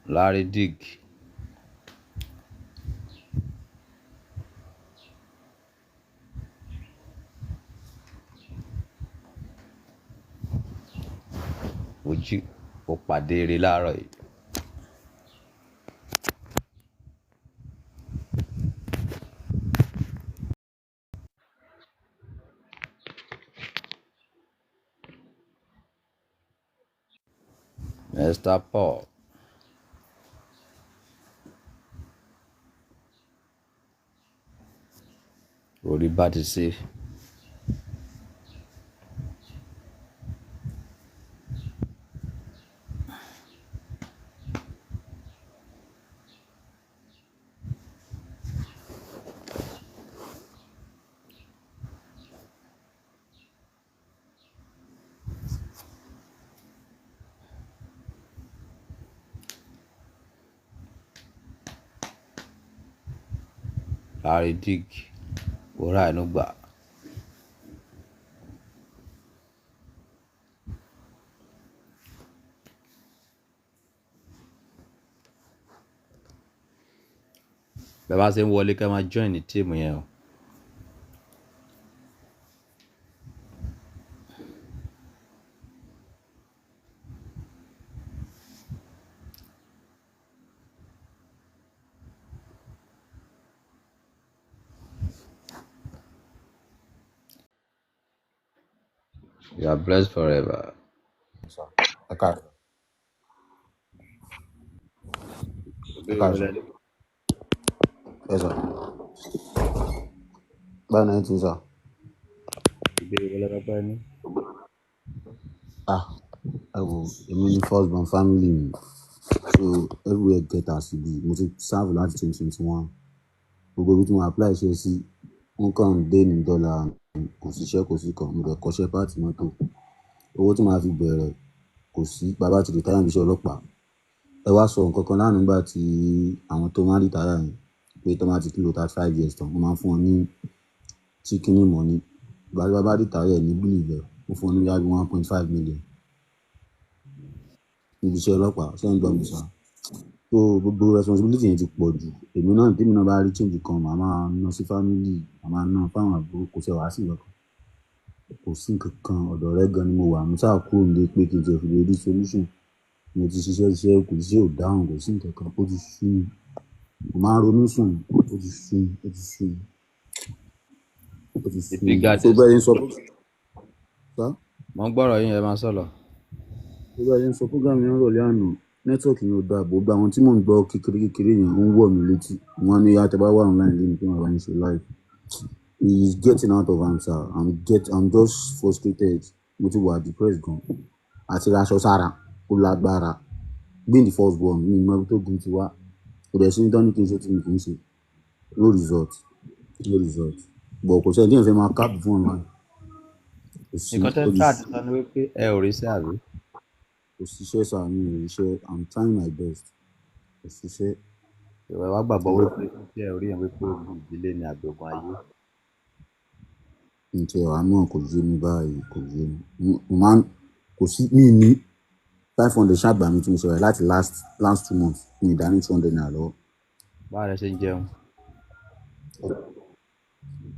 Larry Dick. Ojú ó pàdé eré láàárọ̀ yìí. Mr. Paul. Orí bá ti ṣe. Larry Dick. Wòrà ẹnu gbà. Bẹ́ẹ̀ bá ṣe ń wọlé ká máa join ní tíìmù yẹn o. You are blessed forever. Okay. Yes, sir. Báwo ni ẹ ti sọ? Ìbéèrè wọlé pápá ní. Ẹ wo èmi ní first born family mi, so everywhere get as e be. Mo ti serve láti 2021. Gbogbo ibi tí mo apply iṣẹ́ sí, wọ́n kàn ń dé ní dọ́là, kò síṣẹ́ kò sí kan. Mo dẹ̀ kọ́ṣẹ́ pàtì mọ́tò. Owó tí màá fi bẹ̀rẹ̀ kò sí. Bàbá ti retire níbi iṣẹ́ ọlọ́pàá. Ẹ wá sọ nǹkan kan lánàá nígbà tí àwọn tó máa ń retire yẹn pé tó máa ti kí lò 35 years tán, mo máa ń fún wọn ní chicken money. Ìgbà tí bàbá retire ní believe mo fún wọn ní bí 1.5 million níbi iṣẹ́ ọlọ́pàá. Ṣé ń gbọ́ mi sá? So gbogbo responsibility yẹn ti pọ̀ jù. Èmi náà bá rí change kan, màá máa ná sí family, màá máa ná fáwọn àbúrò, kò ṣe wá sí nǹkan. Kò sí nǹkan kan, ọ̀dọ̀ rẹ̀ gan ni mo wà. Mo ṣáà kúrò nílé pé kí n jẹ́ fi lè rí solution. Mo ti ṣiṣẹ́ kò sí ò dáhùn, kò sí nǹkan kan. Ó ti sú mi. Mo máa ń ronú sùn. Ó ti sú mi. Ó ti sú mi. Ó ti sú mi. So bẹ́ẹ̀ ni sọ fún sá. Mo ń gbọ́rọ̀ yín, ẹ máa sọ̀rọ̀. So bẹ́ẹ̀ ni sọ program yẹn rọ̀lẹ́ àná. Network yẹn ò dáa. Gbogbo àwọn tí mò ń gbọ́ kékeré yẹn ń wọ̀ mí létí. Wọ́n ní àtẹ̀bá wà online lẹ́nu pé wọ́n wá ń ṣe live. He's getting out of hand, sir. I'm just frustrated. Mo ti wà depressed gan. Àti aṣọ sára ó lágbára. Being the first born, mi mọ ibi tó gun ti wá. Kò dẹ̀ sí ní tán ní kí n ṣe tí mi kì í ṣe. No result. But kò sẹ́ni tí èèyàn fẹ́ máa káàpù fún online. Nǹkan tẹ́ ń tà àti sọ ni wípé ẹ ò rí sí àbí? Kò síṣẹ́ sà, mi ò ríṣẹ́. I'm trying my best. Kò síṣẹ́. Ìwà wa gbàgbọ́ wípé tí ẹ rí yẹn wípé ogun ìdílé ni àgbègbè ayé. Ǹjẹ́ àwa náà kò yé mi báyìí, kò yé mi. Kò sí mi ní 500 ṣàgbà mi tí mo sọ̀rọ̀ láti last 2 months. Mi ì dání 200 naira lọ́wọ́. Báwo lẹ ṣe ń jẹun?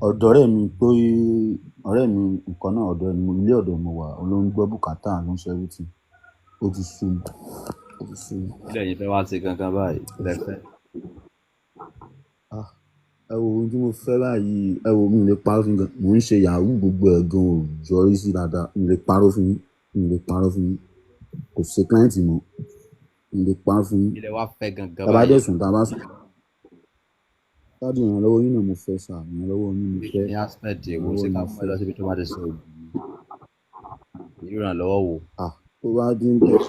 Ọ̀dọ̀ ọ̀rẹ́ mi nǹkan náà, ilé ọ̀dọ̀ mo wà, ló ń gbọ́ bùkátà, ló ń ṣe everything. Ó ti sú mi. Ilé yìí fẹ́ wá sí kankan báyìí lẹ́fẹ̀ẹ́. Ẹ wo ohun tí mo fẹ́ báyìí, ẹ wo mi lè parọ́ fún yín. Mò ń ṣe yahoo, gbogbo ẹ̀ gan ò yọrí sí dáadáa. Mi lè parọ́ fún yín. Kò ṣe client mọ́. Mi lè parọ́ fún yín. Ilé wa fẹ́ gangan báyìí. Tàbá dẹ̀ sùn, tàbá sùn. Dáàdì ìrànlọ́wọ́ yín náà mo fẹ́ sà, ìrànlọ́wọ́ yín mo fẹ́. Ní aspect èwo ṣe ká mú ẹ lọ síbi tó máa ti sọ òbí. Ìrànlọ́wọ́ wo? Tó bá dín bẹ́ẹ̀.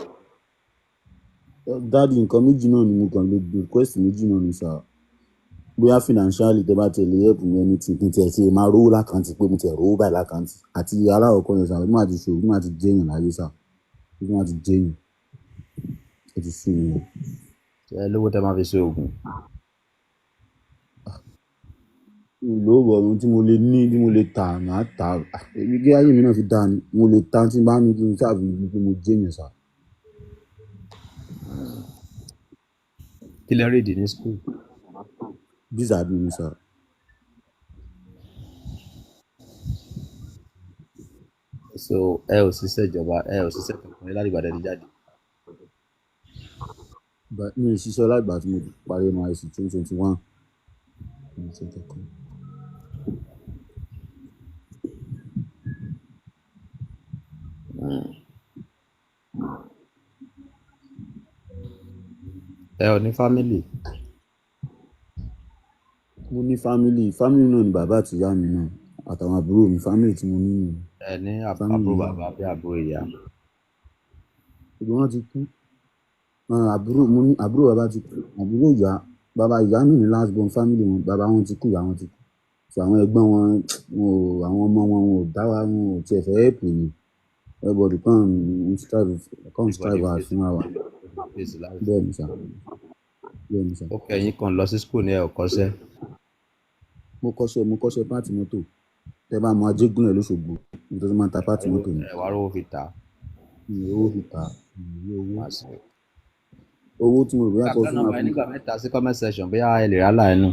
Daddy nǹkan méjì náà ni mo kàn lè request méjì náà ni sir. Bóyá financially tẹ́ bá tẹ̀lé help mi anything kí n tiẹ̀ ṣe máa rówó lákàntì pé mo tiẹ̀ rówó báyìí lákàntì àti aláwọ̀kọ́ yẹn sir bí màá ti ṣòwò bí màá ti jẹ́yàn láyé sir bí màá ti jẹ́yàn ẹ ti sún mi. Ṣé lówó tẹ́ máa fi ṣe oògùn? Ìlówó ohun tí mo lè ní tí mo lè tà màá tà èmi kí ayé mi náà fi dá ni mo lè tà tí n bá ní kí n ṣáà fi pé mo jẹ́yàn sir. Kí lẹ read ní school? These are me sir. So ẹ ò ṣiṣẹ́ ìjọba ẹ ò ṣiṣẹ́ kankan láti ìgbà tẹ́lẹ̀ jáde. Mi ò ṣiṣẹ́ láìgbà tí mo parí NYSC 2021. Ẹ ò ní family? Mo ní family náà ni bàbá àti ìyá mi náà àtàwọn àbúrò mi family tí mo ní nù. Ẹ ní àbúrò bàbá bí àbúrò ìyá? Gbogbo wọn ti kú. Mo ní àbúrò bàbá ti kú àbúrò ìyá bàbá ìyá mi ní last born family wọn bàbá wọn ti kú ìyá wọn ti kú. So àwọn ẹ̀gbọ́n wọn àwọn ọmọ wọn ò dá wa wọn ò tiẹ̀ fẹ́ help ni everybody come strive hard fúnra wa. Bẹ́ẹ̀ ni sir. Ó kẹ́yìn kan lọ sí school ní ẹ ò kọ́ṣẹ́? Mo kọ́ṣẹ́ pàtì mọ́tò tẹ́ bá mọ Ajégúnlẹ̀ lóṣogbo nítorí máa ń ta pàtì mọ́tò ni. Ẹ wá rówó fi tà? Owó fi tà owó tí mo rò bóyá kọ́ fún wa. Nígbà mẹ́ta sí comment section bóyá ẹ lè rálá ẹnu.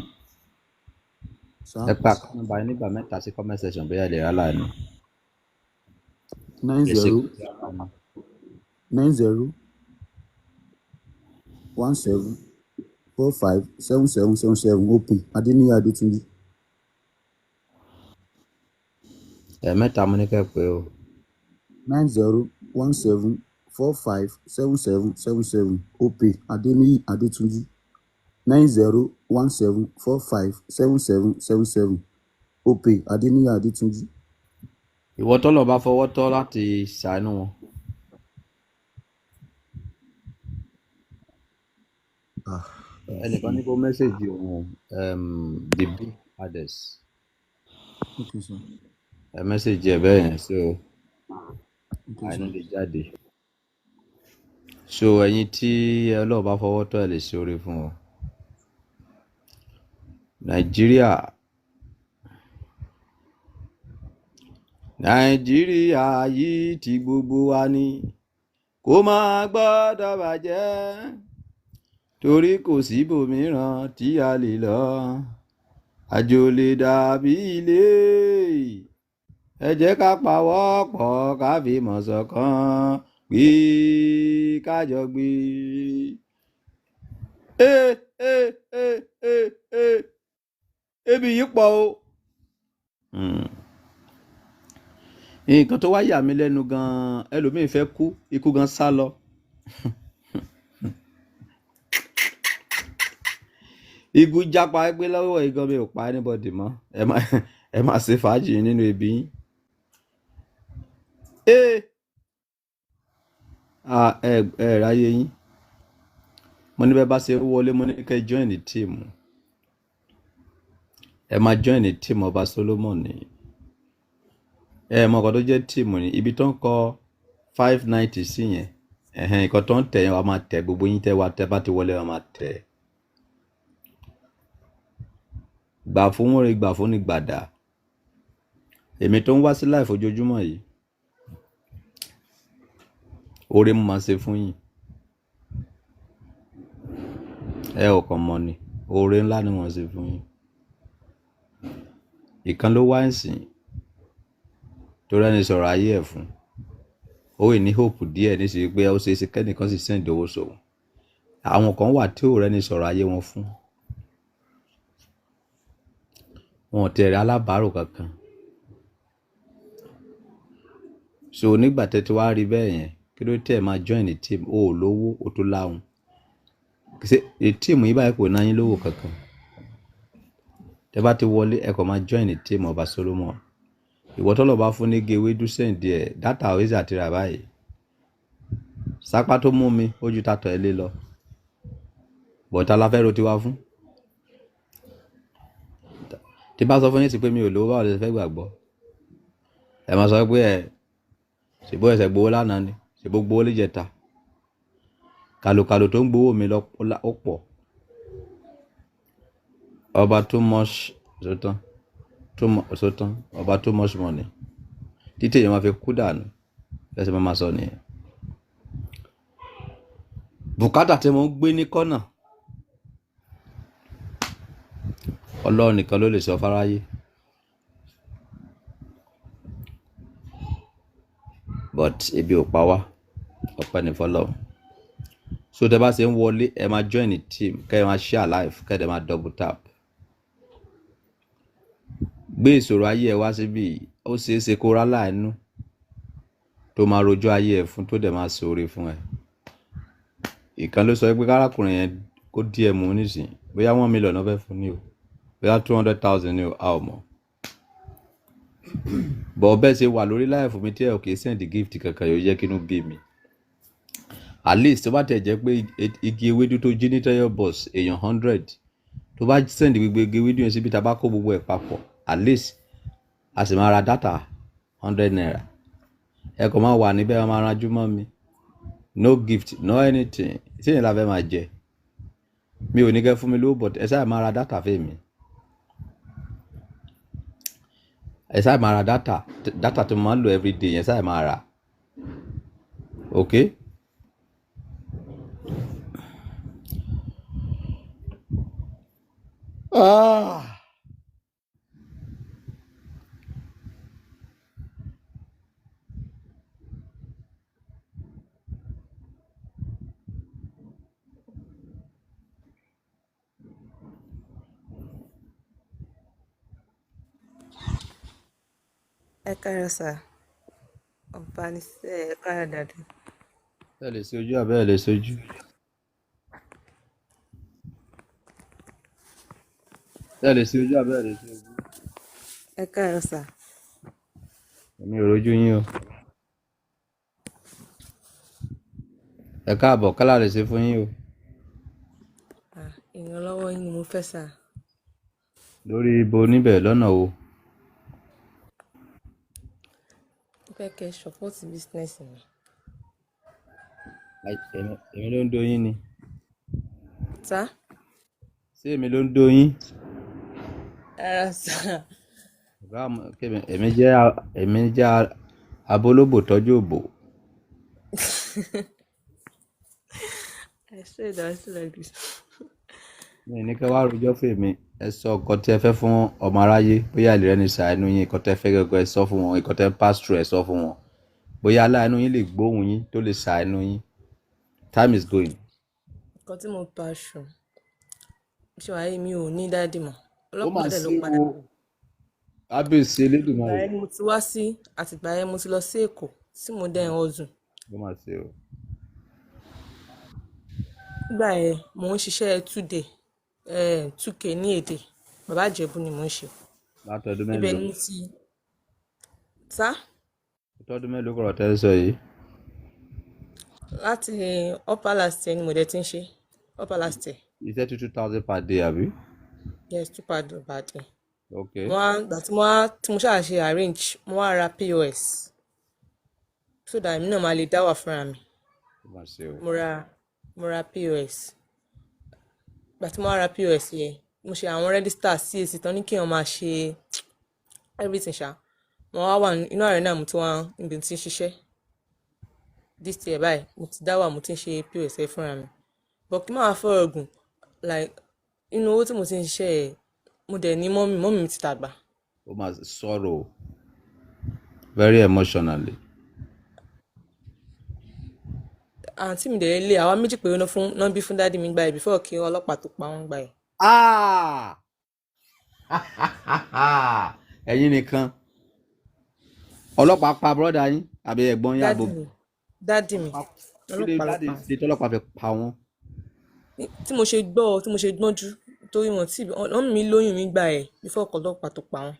Ẹ pa nọ́mbà yín nígbà mẹ́ta sí comment section bóyá ẹ lè rálá ẹnu. 90 17 45 7777 open Adéníyì Adétúnjí. Mẹ́ta mo ní kẹ́ pé o. 90 17 45 7777 open Adéníyì Adétúnjí. 90 17 45 7777 open Adéníyì Adétúnjí. Ìwọ tọ́lọ̀ bá fọwọ́ tọ́ láti ṣàánú wọn. Ẹnìkan ní kó mẹ́sẹ̀gì òun the big others. Okay sir. Ẹ mẹ́sẹ̀gì ẹ bẹ́ẹ̀ yẹn so àìní lè jáde. So ẹ̀yin tí Ọlọ́run bá fọwọ́ tọ́ ẹ lè ṣe oore fún ọ. Nàìjíríà yìí ti gbogbo wa ni kó má gbọ́dọ̀ bàjẹ́ torí kò síbòmíràn tí a lè lọ àjò lè dàbí ilé ẹ jẹ́ ká pawọ́pọ̀ ká fi mọ̀ ṣọ̀kan gbé kájọ gbé. Ebi yìí pọ̀ o. Nǹkan tó wá yà mí lẹ́nu gan-an ẹlòmíín fẹ́ kú ikú gan sá lọ. Igun jápa ẹgbẹ́ lọ́wọ́ igan mi ò pa anybody mọ́ ẹ máa ṣe fàájì nínú ebi yín. Ẹ ráyé yín mo ní bẹ́ẹ̀ bá ṣe wọlé mo ní kẹ́ join the team ẹ máa join the team Ọba Solomon ni ẹ mọ ọkọ tó jẹ́ team ni ibi tó ń kọ 590 sí yẹn nǹkan tó ń tẹ̀ yẹn wà máa tẹ̀ gbogbo yín tẹ́ wà tẹ́ bá ti wọlé wà máa tẹ̀. Gbà fún wọn rè gbà fún ní gbàdà èmi tó ń wá sí life ojoojúmọ́ yìí oore mo máa ṣe fún yín ẹ ò kàn mọ̀ ni oore ńlá ni wọ́n ṣe fún yín. Ìkan ló wá ìsìn tó rẹ́ni sọ̀rọ̀ ayé ẹ̀ fún ó ní hope díẹ̀ níṣẹ́ pé ó ṣeé ṣe kẹ́nìkan sì send owó sòun àwọn kan wà tí ò rẹ́ni sọ̀rọ̀ ayé wọn fún wọn ò tẹ̀rẹ̀ alábàárò kankan. So nígbà tẹ́ ti wá rí bẹ́ẹ̀ yẹn kí ló tẹ̀ máa join the team ó lówó ó tó láhùn ṣe team yìí báyìí kò náà yín lówó kankan tẹ́ bá ti wọlé ẹ kàn máa join the team Ọba Solomon. Ìwọ tọ́lọ̀ bá fún ní gewé dúsẹ̀ǹdì ẹ̀ dátà ọ̀hẹ́sì àti rà báyìí sápá tó mú mi ojú tàtọ̀ ẹ lé lọ. but ta la fẹ́ ro tiwa fún. Tí bá sọ fún yín sí pé mi ò lówó, báwo lẹ fẹ́ gbàgbọ́? Ẹ máa sọ pé ṣèbó ẹsẹ̀ gbowó lánàá ni, ṣèbó gbowó léjẹta. Kàlòkàlò tó ń gbowó mi ó pọ̀. Ọba too much sótán ọba too much money. Títí èèyàn máa fi kú dànù lẹ́sẹ̀ máa sọ nìyẹn. Bùkátà tí mo ń gbé ní kọ́nà, Ọlọ́run nìkan ló lè sọ fáráyé. But ebi ò pa wá, ọpẹ́ ní fọ́lọ́run. So tẹ́ bá ṣe ń wọlé, ẹ máa join the team, kẹ́ ẹ máa share live, kẹ́ ẹ máa double tap. Gbé ìṣòro ayé ẹ wá síbí, ó ṣeé ṣe kó rá láàánú tó máa rojọ́ ayé ẹ fún, tó dẹ̀ máa ṣoore fún ẹ. Ìkan ló sọ pé kárákùnrin yẹn kó díẹ̀ mú nísìn, bóyá 1 million náà fẹ́ fún ní o, bóyá 200,000 ní o, a ò mọ̀. Bọ̀ bẹ́ẹ̀ ṣe wà lórí láìfù mi tí ẹ ò kìí send gift kankan, yóò jẹ́ kínú bí mi. At least tó bá tẹ̀ jẹ́ pé igi ewédú tó jí ní tẹ́yọ̀ bus èèyàn 100, tó bá send gbogbo igi ewédú yẹn síbi tá bá kó gbogbo ẹ̀ papọ̀, at least a sì máa ra data 100 naira. Ẹ kò máa wà níbẹ̀, máa ranjú mọ́ mi, no gift, no anything. Tí èèyàn la fẹ́ máa jẹ, mi ò ní kẹ́ fún mi lówó, but ẹ sáà máa ra data fẹ́ mi. Ẹ sáà máa ra data tó máa ń lò everyday yẹn sáà máa ra. Okay? Ẹ káàárọ̀ sà. Ọba ní sẹ́ ẹ káàárọ̀ dàdú. Ẹ lè ṣe ojú àbẹ́ ẹ lè ṣojú. Ẹ lè ṣe ojú àbẹ́ ẹ lè ṣe ojú. Ẹ káàárọ̀ sà. Èmi ò rojú yín o. Ẹ káàbọ̀, kálá lè ṣe fún yín o. Ìrànlọ́wọ́ yín ni mo fẹ́ sà. Lórí ibo níbẹ̀ lọ́nà o. Mo fẹ́ kẹ́ support business mi. Èmi ló ń do yín ni. Sà? Ṣé èmi ló ń do yín? Rárá sà. Èmi jẹ́ abolóbò tọ́jú òbò. I say that like this. Mi ní kẹ́ wá rojọ́ fèmí, ẹ sọ nǹkan tí ẹ fẹ́ fún ọmọ aráyé, bóyá ìlera ní ṣàánú yín, nǹkan tẹ́ fẹ́ gẹ́gẹ́ ẹ sọ fún wọn, nǹkan tẹ́ pass through ẹ sọ fún wọn. Bóyá aláàánú yín lè gbóhùn yín tó lè ṣàánú yín. Time is going. Nǹkan tí mo pa aṣọ. Ṣé wàá yé mi ò ní dáàdì mọ́. Ó mà Ọlọ́pàá dẹ̀ ló ṣe padà. o. Ábèsí Elédùmarè. Ìgbà yẹn ni mo ti wá sí, àtìgbà yẹn mo ti lọ sí Èkó tí mo dẹ̀ ń ọ̀zùn. Ó mà ṣe o. Nígbà yẹn mò ń ṣiṣẹ́ 2k ní èdè. Bàbá Ìjẹ̀bú ni mò ń ṣe. Látọdún Ibẹ̀ mélòó? ni mo ti. Sá? Látọdún mélòó kọ̀rọ̀ tẹ́ sọ yìí? Láti upper last year ni mo dẹ̀ ti ń ṣe. Upper last year. Iṣẹ́ 2,000 per day àbí? Yes, 2,000 per day. Okay. Tí mo ṣáà ṣe arrange, mo wá ra POS. So that èmi náà máa lè dá wà fúnra mi. Ó mà ṣe o. Mo ra POS. Ìgbà tí mo wá ra POS yẹn, mo ṣe àwọn register CAC tán ní kí wọ́n máa ṣe everything ṣá. Mo wá wà inú ààrẹ náà mo ti wá níbi tí ń ṣiṣẹ́. This year báyìí, mo ti dá wà mo ti ń ṣe POS ẹ fúnra mi. But kí máa fọ̀rọ̀ gùn, like inú owó tí mo ti ń ṣiṣẹ́ ẹ̀, mo dẹ̀ ní mọ́mì mi ti dàgbà. Ó mà sorrow very emotionally. Àǹtí mi dẹ̀ lé àwa méjì péré náà bí fún dádì mi gbà ẹ̀ before kí ọlọ́pàá tó pa wọ́n gbà ẹ̀. Ẹ̀yin nìkan ọlọ́pàá pa bọ́dà yín àbí ẹ̀gbọ́n yín àbò? Dádì mi ọlọ́pàá ló pa. Ṣé tọ́lọ́pàá fẹ́ pa wọ́n? Tí mo ṣe gbọ́njú torí wọ́n mi lóyún mi gbà ẹ̀ before ọlọ́pàá tó pa wọ́n.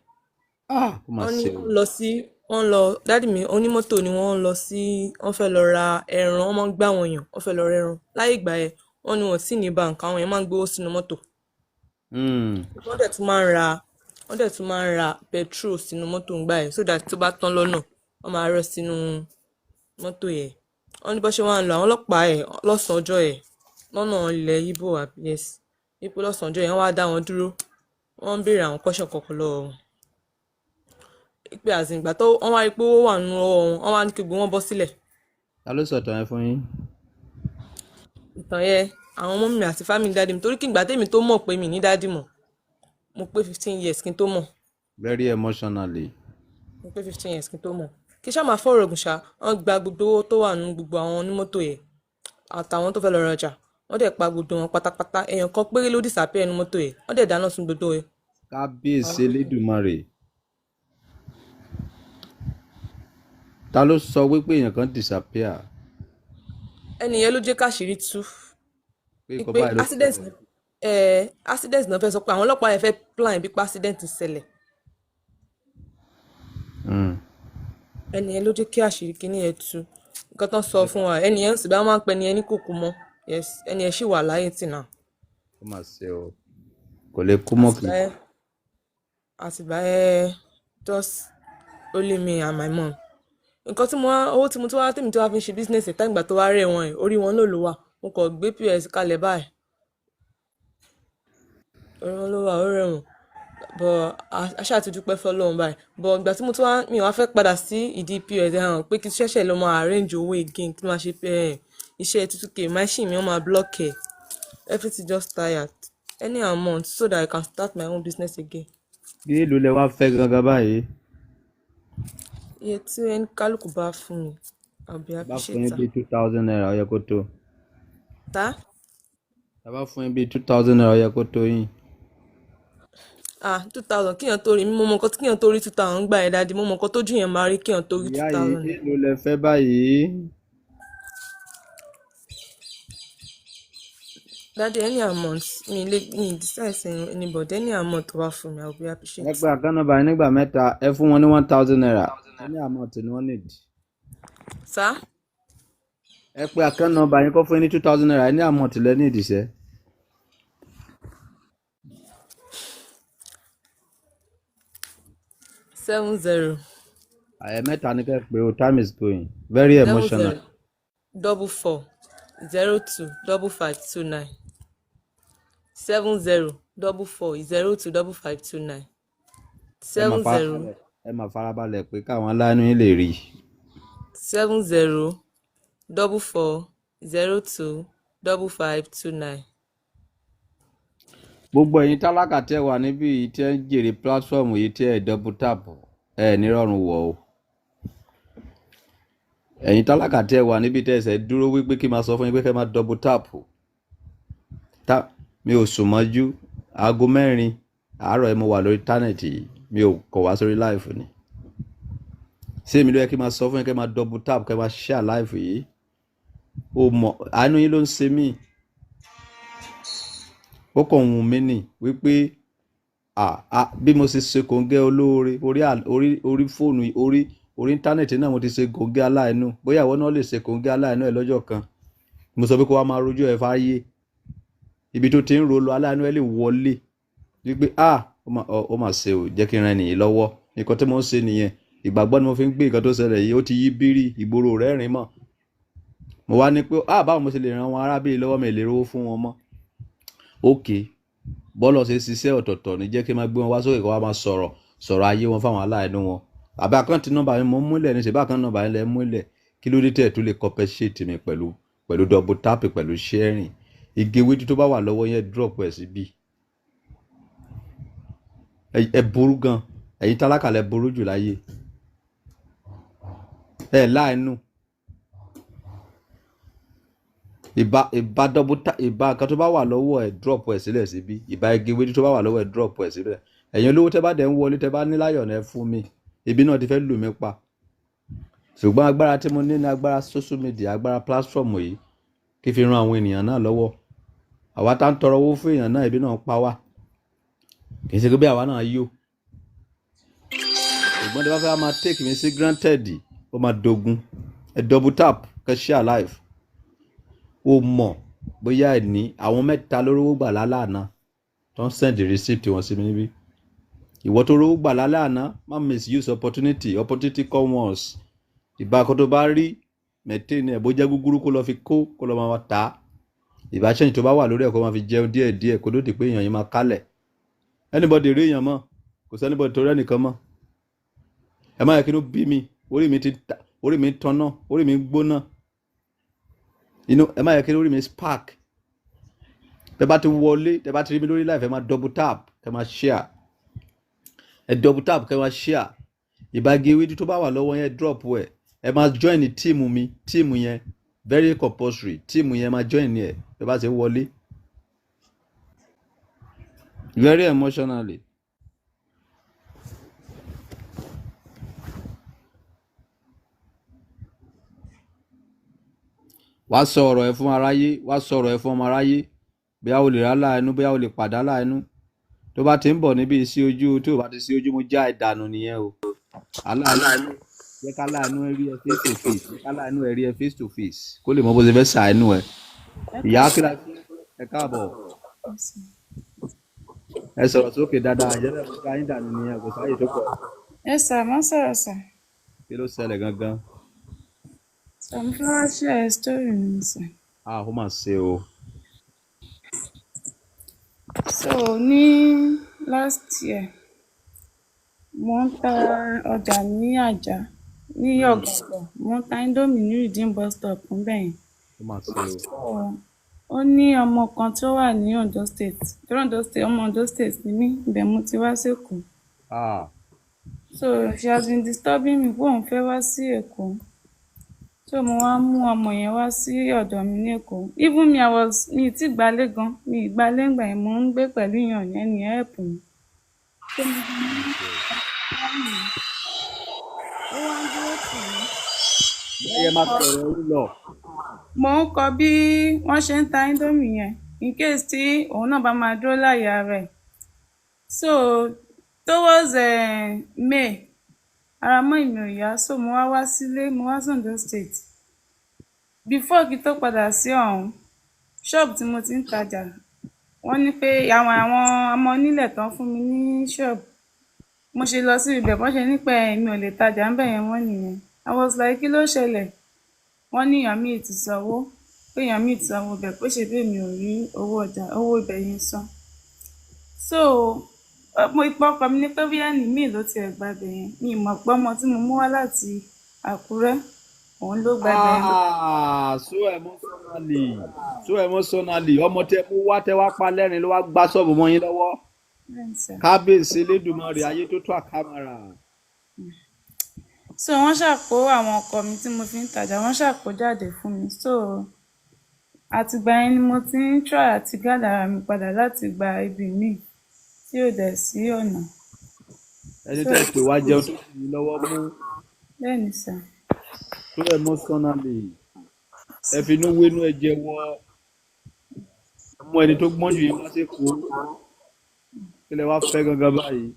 Wọ́n lọ dádì mi onímọ́tò ni wọ́n fẹ́ lọ ra ẹran, wọ́n máa ń gbá wọn yàn, wọ́n fẹ́ lọ ra ẹran láyé ìgbà yẹn wọ́n ní wọ́n sì ní bank àwọn yẹn máa ń gbowó sínú mọ́tò. wọ́n dẹ̀ tún máa ń ra petrol sínú mọ́tò ńgbà yẹn so that tó bá tán lọ́nà wọ́n máa rọ́ sínú mọ́tò yẹn. wọ́n ní bó ṣe wá ń lọ àwọn ọlọ́pàá ẹ̀ lọ́sàn-án ọjọ́ ẹ̀ lọ́nà ilẹ̀ Ìgbò àbíyèsí wípé lọ́sàn-án ọjọ́ yẹn wá dá wọn dúró wọ́n ń béèrè àwọn question kọ̀ọ̀kan lọ́wọ́ wọn. pé àzìngbà tó wọ́n wá rí pé owó wà nínú ọwọ́ wọn wá ní kí gbogbo wọn bọ́ sílẹ̀. ta ló sọ ìtàn yẹn fún yín? ìtàn yẹn àwọn ọmọ mi àti family dáàdì mi torí kí ìgbà tèmi tó mọ̀ pé mi ní dáàdì mọ̀ mo pé 15 years kí n tó mọ̀. very emotionally. mo pé 15 years kí n tó mọ̀ kí ṣáà máa fọ̀rọ̀ ògùn ṣá wọ́n gba gbogbo owó tó wà nínú gbogbo àwọn onímọ́tò yẹn àtàwọn tó fẹ́ lọ rajà wọ́n dẹ̀ pa gbogbo wọn pátápátá èèyàn kan péré ló disappear nínú mọ́tò yẹn wọ́n dẹ̀ dáná sun gbogbo yẹn. kábíyèsí Elédùmarè. ta ló sọ wípé èèyàn kan disappear? ẹni yẹn ló jẹ́ káṣírí tú pé accident náà fẹ́ sọ pé àwọn ọlọ́pàá yẹn fẹ́ plan bí accident ṣẹlẹ̀. ẹni yẹn ló jẹ́ kí àṣírí kíní yẹn tú nǹkan tán sọ fún wa ẹni yẹn sì bá máa ń pẹ́ ni ẹni kò kú mọ́ ẹni yẹn sì wà láyé tì náà. ó mà ṣe o kò lè kú mọ́ kí. àtìgbà ẹ just only me and my mom. nǹkan tí owó tí mo tó wá tèmi tó wá fi ń ṣe business ẹ̀ta ìgbà tó wá rẹ̀ wọ́n ẹ̀ orí wọn náà ló wà mo kàn gbé pos kalẹ̀ báyìí orí wọn ló wà ó rẹ̀ wọ́n bọ̀ aṣáà ti dúpẹ́ fọlọ́run báyìí bọ̀ ìgbà tí mo tó wá mi wá fẹ́ padà sí ìdí pos ẹ̀ hàn pé kí ṣẹ̀ṣẹ̀ lọ máa arrange owó again kí máa ṣe iṣẹ́ 2k machine mi wọ́n máa block ẹ̀ everything just tired any amount so that I can start my own business again. bí èlò lẹ wá fẹ́ gangan báyìí? iye tí ẹni kálukú bá fún mi àbí bá fún yín bíi 2000 naira ó yẹ kó tó. tá bá fún yín bíi 2000 naira ó yẹ kó tó yín. 2000 kíyàn tó rí mo mọ nǹkan tí kíyàn tó rí 2000 gbà ẹ dáadé mo mọ nǹkan tójú yẹn máa rí kíyàn tó rí 2000. ìyá yìí èlò lẹ fẹ́ báyìí? dáadé any amount mi decide anybody any amount wá fún mi I will be appreciate. ẹ pé àkànnàbà yín nígbà mẹ́ta ẹ fún wọn ní 1000 naira any amount ni wọ́n need. sá. ẹ pé àkànnàbà yín kó fún yín ní 2000 naira any amount lẹ ní ìdìṣẹ́. 70. mẹ́ta ni kẹ́ pé o time is going very emotional. 44 02 5529 70 44 02 5529 70. ẹ máa farabalẹ̀ pé káwọn aláàánú yín lè rí. 70 44 02 5529. gbogbo ẹ̀yin tálákà tẹ́ wà níbí yìí tẹ́ ń jèrè platform yìí tẹ́ ẹ̀ double tap ẹ̀ nírọ̀rùn wọ̀ o. ẹ̀yin tálákà tẹ́ wà níbí tẹ́ ẹsẹ̀ dúró wípé kí n máa sọ fún yín pé kẹ́ máa double tap. mi ò sùn mọ́jú aago 4 àárọ̀ ẹ̀ mo wà lórí tánẹ̀tì yìí mi ò kọ̀ wá sórí live ni. ṣé èmi ló yẹ kí n máa sọ fún yín kẹ́ máa double tap kẹ́ máa share live yìí. o mọ̀ àánú yín ló ń ṣe mí. ó kàn wù mí nì wípé bí mo ṣe ṣe kòńgẹ́ olóore orí fóònù orí íńtánẹ̀tì náà mo ti ṣe kòńgẹ́ aláìnú bóyá ìwọ náà lè ṣe kòńgẹ́ aláìnú ẹ̀ lọ́jọ́ kan mo sọ pé kó wá máa rojú ẹ̀ fáyé ibi tó ti ń ro lọ aláìnú ẹ̀ lè wọlé wípé ó mà ṣe ò jẹ́ kí n ran ènìyàn lọ́wọ́ nǹkan tí mo ń ṣe nìyẹn ìgbàgbọ́ ni mo fi ń gbé nǹkan tó ṣẹlẹ̀ yìí ó ti yí bírí ìgboro rẹ̀ rìn mọ́ mo wá ní pé báwo mo ṣe lè ran wọn arábìnrin lọ́wọ́ mi lè rówó fún wọn mọ́ ókè bọ́ọ̀lù ṣe ṣiṣẹ́ ọ̀tọ̀ọ̀tọ̀ ní jẹ́ kí n máa gbé wọn wá sókè kó wá máa sọ̀rọ̀ ayé wọn fáwọn aláìnú wọn àbí àkáǹtì nọ́mbà mi mo múlẹ̀ ní ṣèbá àkáǹtì nọ́mbà yẹn lẹ múlẹ̀ kí ló dé tẹ̀ tó lè compensate mi pẹ̀lú double tap pẹ̀lú sharing igi wíjú tó bá wà lọ́wọ́ yẹn drop ẹ̀ síbí ẹ burú gan ẹ̀yin tálákà lẹ burú jù láyé ẹ láìnú ìbá kan tó bá wà lọ́wọ́ ẹ̀ drop ẹ̀ sílẹ̀ síbí ìbá igi wíjú tó bá wà lọ́wọ́ ẹ̀ drop ẹ̀ sílẹ̀ ẹ̀yin olówó tẹ́ bá dẹ̀ ń wọlé tẹ́ bá ní láyọ̀ náà fún mi ibi náà ti fẹ́ lù mí pa ṣùgbọ́n agbára tí mo ní ní agbára social media agbára platform yìí kí fi ran àwọn ènìyàn náà lọ́wọ́ àwa tá ń tọrọ owó fún èèyàn náà ibi náà pa wá kì í ṣe pé bí àwa náà yó ṣùgbọ́n tí wọ́n fẹ́ máa take mi sí granted ó máa dogun ẹ double tap kẹ́ share live ó mọ̀ bóyá ẹ̀ ní àwọn mẹ́ta ló rówó gbà lálẹ́ àná tó ń send receipt wọn sí mi níbí. Ìwọ tó rówó gbà lálẹ́ àná má misuse opportunity come once. Ìbá kan tó bá rí maintain ẹ̀ bó jẹ́ gúgúrú kó lọ fi kó lọ máa tà á. Ìbáṣẹ́yìn tó bá wà lórí ẹ̀ kó máa fi jẹun díẹ̀díẹ̀ kó lóde pé èèyàn yìí máa kálẹ̀. Anybody rí èèyàn mọ́ kò sí anybody tó rẹ́ nìkan mọ́. Ẹ má yẹ kí inú bí mi orí mi tanná orí mi gbóná. Ẹ má yẹ kí orí mi spark. Tẹ bá ti wọlé tẹ bá ti rí mi lórí live ẹ máa double tap kẹ máa share. Ẹ double tap kẹ máa share. Ìbági ewédú tó bá wà lọ́wọ́ yẹn drop ẹ̀. Ẹ máa join ní tíìmù mi tíìmù yẹn very compulsory tíìmù yẹn máa join ní ẹ̀ tẹ bá ti wọlé. Very emotionally. Wá sọ ọ̀rọ̀ ẹ fún aráyé wá sọ ọ̀rọ̀ ẹ fún ọmọ aráyé bóyá o lè rà láàánú bóyá o lè padà láàánú tó bá ti ń bọ̀ níbi sí ojú tó bá ti sí ojú mo já ìdànù nìyẹn o. Aláàánú jẹ́ ká láàánú ẹ rí ẹ face to face jẹ́ ká láàánú ẹ rí ẹ face to face kó lè mọ bó ṣe fẹ́ ṣàánú ẹ. Ìyá kíra ẹ káàbọ̀ ẹ sọ̀rọ̀ sókè dáadáa àjẹ́lẹ̀ mo ká yín dànù nìyẹn kò sáàyè tó pọ̀. Ẹ sà má sọ̀rọ̀ sà. Kí ló ṣẹlẹ̀ gangan? Mo fẹ́ wá share story mi sà. Ó mà ṣe o. So ní last year mo ń ta ọjà ní àjà ní ọ̀gọ̀ngọ̀ mo ń ta indomie ní Redeem bus stop níbẹ̀ yẹn. Ó mà ṣe o. So ó ní ọmọ kan tó wà ní Ondo State ọmọ Ondo State ni mí ibẹ̀ mo ti wá sí Èkó. So she has been disturbing me pé òun fẹ́ wá sí Èkó. So mo wá mú ọmọ yẹn wá sí ọ̀dọ̀ mi ní Èkó. Even mi ti gbalé gan mi ìgbálé ńgbà yẹn mo ń gbé pẹ̀lú ìyàn yẹn ní help mi. So mo ó wá ń dúró tì mí. Ẹ má sọ̀rọ̀ orí lọ. Mo ń kọ bí wọ́n ṣe ń ta indomie yẹn in case tí òun náà bá máa dúró láyé ara ẹ̀. So towards May ara mọ́ ìmì ò yá so mo wá sílé mo wá Ondo State. Before kí tó padà sí ọ̀hún ṣọ́ọ̀bù tí mo ti ń tajà wọ́n ní pé àwọn ọmọ onílẹ̀ tán fún mi ní ṣọ́ọ̀bù mo ṣe lọ sí ibẹ̀ bọ́n ṣe ní pé èmi ò lè tajà ńbẹ̀ yẹn wọ́n nìyẹn. I was like kí ló ṣẹlẹ̀ wọ́n ní èèyàn míì ti sanwó pé èèyàn míì ti sanwó bẹ̀ pé ṣe bí èmi ò rí owó ibẹ̀ yẹn san. So mo ìpọkàn mi ní pé bóyá ní míì ló ti ẹ̀ gbàgbé yẹn mi ì mọ̀ pé ọmọ tí mo mú wá láti Àkúrẹ́ òun ló gbàgbé yẹn. So emotionally ọmọ tẹ mú wá tẹ wá pa lẹ́rìn ló wá gbá ṣọ́ọ̀bù mọ́ yín lọ́wọ́. Kábíyèsí Elédùmarè ayé tó tó àkàmàrà. So wọ́n ṣàkó àwọn ọkọ mi tí mo fi ń tajà wọ́n ṣàkó jáde fún mi. So àtìgbà yẹn ni mo ti ń try àti gádàrà mi padà láti gba ibi míì tí ò dẹ̀ sí ọ̀nà. Ẹni tẹ́ pé wá jẹun tó sì ní lọ́wọ́ mú. Bẹ́ẹ̀ni sà. So emotionally ẹ fi inú wénú ẹ jẹ́wọ́ mú ẹni tó gbọ́n jù yín wá sí Èkó kí lẹ wá fẹ́ gangan báyìí.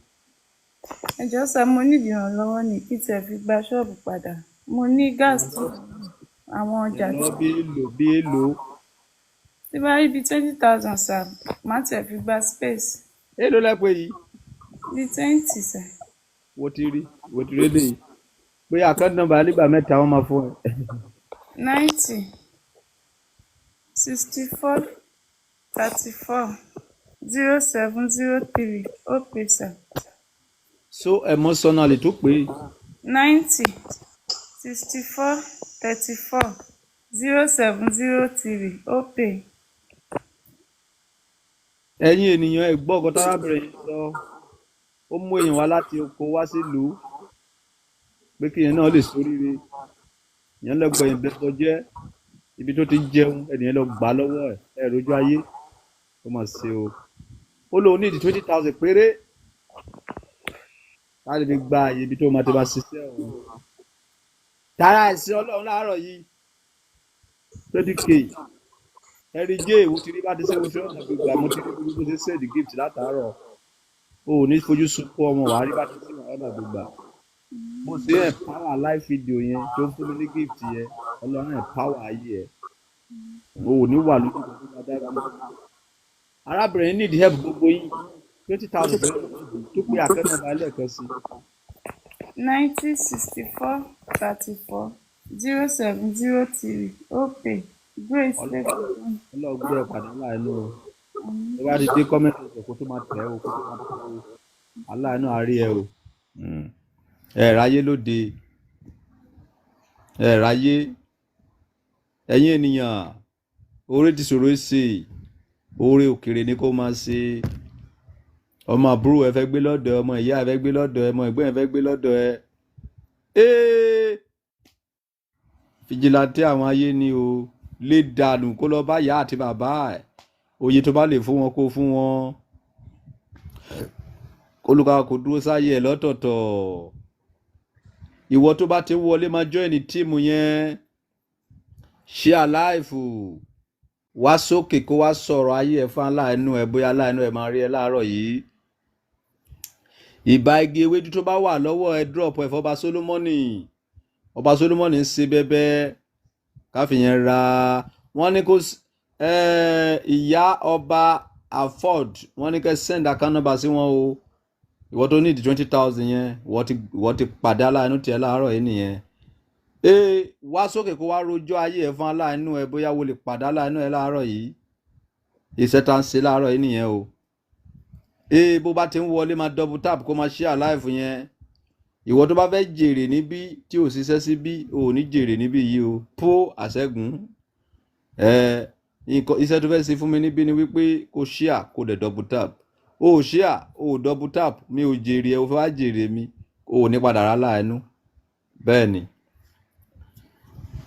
Ẹ jọ̀ọ́ sà mo nídìí ìrànlọ́wọ́ ní kí tiẹ̀ fi gba ṣọ́ọ̀bù padà mo ní gas tí àwọn ọjà tí. bí èlò. Tí bá rí bíi 20,000 sà má tiẹ̀ fi gba space. Èlò lẹ́pẹ́ yìí. Bíi 20 sà. Wo ti rí léyìí pé àkáǹtì nọ́mbà nígbà mẹ́ta wọ́n máa fún ẹ. 90 64 34 0703 ó pè sà. So emotionally tó pé. 90 64 34 0703 ó pè. Ẹ̀yin ènìyàn ẹ gbọ́ ọkọ tárábìnrin yìí sọ ó mú èèyàn wá láti oko wá sílùú pé kí èèyàn náà lè ṣoríire èèyàn lọ gbẹ̀yìn bẹ́tọ̀ jẹ́ ibi tó ti jẹun ènìyàn lọ gbà lọ́wọ́ ẹ̀ rojú ayé ó mà ṣe o ó lóun ní ìdí 20,000 péré láti fi gba àyè ibi tó máa ti bá ṣiṣẹ́ ọ̀hún tààrà ẹ̀sìn Ọlọ́run láàárọ̀ yìí 20k ẹ̀rí jẹ́ èwo ti rí bá ti ṣe oṣù ọ̀nà gbogbo àmọ́ ti rí gbogbo ṣe send gift látàárọ̀ o ò ní fojú sunkún ọmọ wàá rí bá ti ṣe ọ̀nà gbogbo mo ṣe empower live video yẹn tó ń fún mi ní gift yẹn Ọlọ́run empower ayé ẹ̀ o ò ní wà lójú kan tó máa dára mọ́. Arábìnrin need help gbogbo yín 20,000 pẹ̀lú tó pé àkẹ́ nọ́mbà lẹ́ẹ̀kan sí. 9064340703 opay grace lẹ́kọ̀ọ́. Ọlọ́gbé ẹ̀ padà láàánú o. Tó bá ti dé kọ́mẹ́ntì ọ̀sẹ̀ kó tó máa tẹ̀ ẹ́ o kó tó máa tẹ̀ ẹ́ o. Aláàánú àárí ẹ o. Ẹ ráyé lóde. Ẹ ráyé. Ẹ̀yin ènìyàn, oore ti ṣòro ṣe. Oore òkèrè ni kó máa ṣe. Ọmọ àbúrò ẹ fẹ́ gbé lọ́dọ̀ ẹ, ọmọ ìyá ẹ fẹ́ gbé lọ́dọ̀ ẹ, ọmọ ẹ̀gbọ́n ẹ fẹ́ gbé lọ́dọ̀ ẹ. Fìjìláńtì àwọn ayé ni o. Lé dànù kó lọ bá ìyá àti bàbá ẹ̀. Oye tó bá lè fún wọn kó fún wọn. Olùkọ́ kò dúró sáyé ẹ̀ lọ́tọ̀ọ̀tọ̀. Ìwọ tó bá ti wọlé máa join ní tíìmù yẹn. Share life. Wá sókè kó wá sọ̀rọ̀ ayé ẹ̀ fún aláàánú ẹ̀ bóyá aláàánú ẹ̀ máa rí ẹ láàárọ̀ yìí. Ìbá igi ewédú tó bá wà lọ́wọ́ ẹ drop ẹ̀ fọba Solomoni. Ọba Solomoni ń ṣe bẹ́bẹ́ káfíyẹn ra wọ́n ní kó ìyá ọba afford wọ́n ní kẹ́ send account number sí wọn o. Ìwọ tó need 20,000 yẹn ìwọ ti pàdé aláàánú tiẹ̀ láàárọ̀ yìí nìyẹn. Wá sókè kó wá rojọ́ ayé ẹ̀ fún aláàánú ẹ bóyá wo lè pàdé aláàánú ẹ láàárọ̀ yìí. Iṣẹ́ tá ń ṣe láàárọ̀ yìí nìyẹn o. Bó bá ti ń wọlé máa double tap kó máa share live yẹn. Ìwọ tó bá fẹ́ jèrè níbí tí ò ṣiṣẹ́ síbí ò ní jèrè níbí yìí o. Pó àṣẹ́gun. Iṣẹ́ tó fẹ́ ṣe fún mi níbí ni wípé kó share kó dẹ̀ double tap. O share o double tap mi ò jèrè ẹ o fẹ́ wá jèrè mi o ní padà rà láàánú. Bẹ́ẹ̀ ni.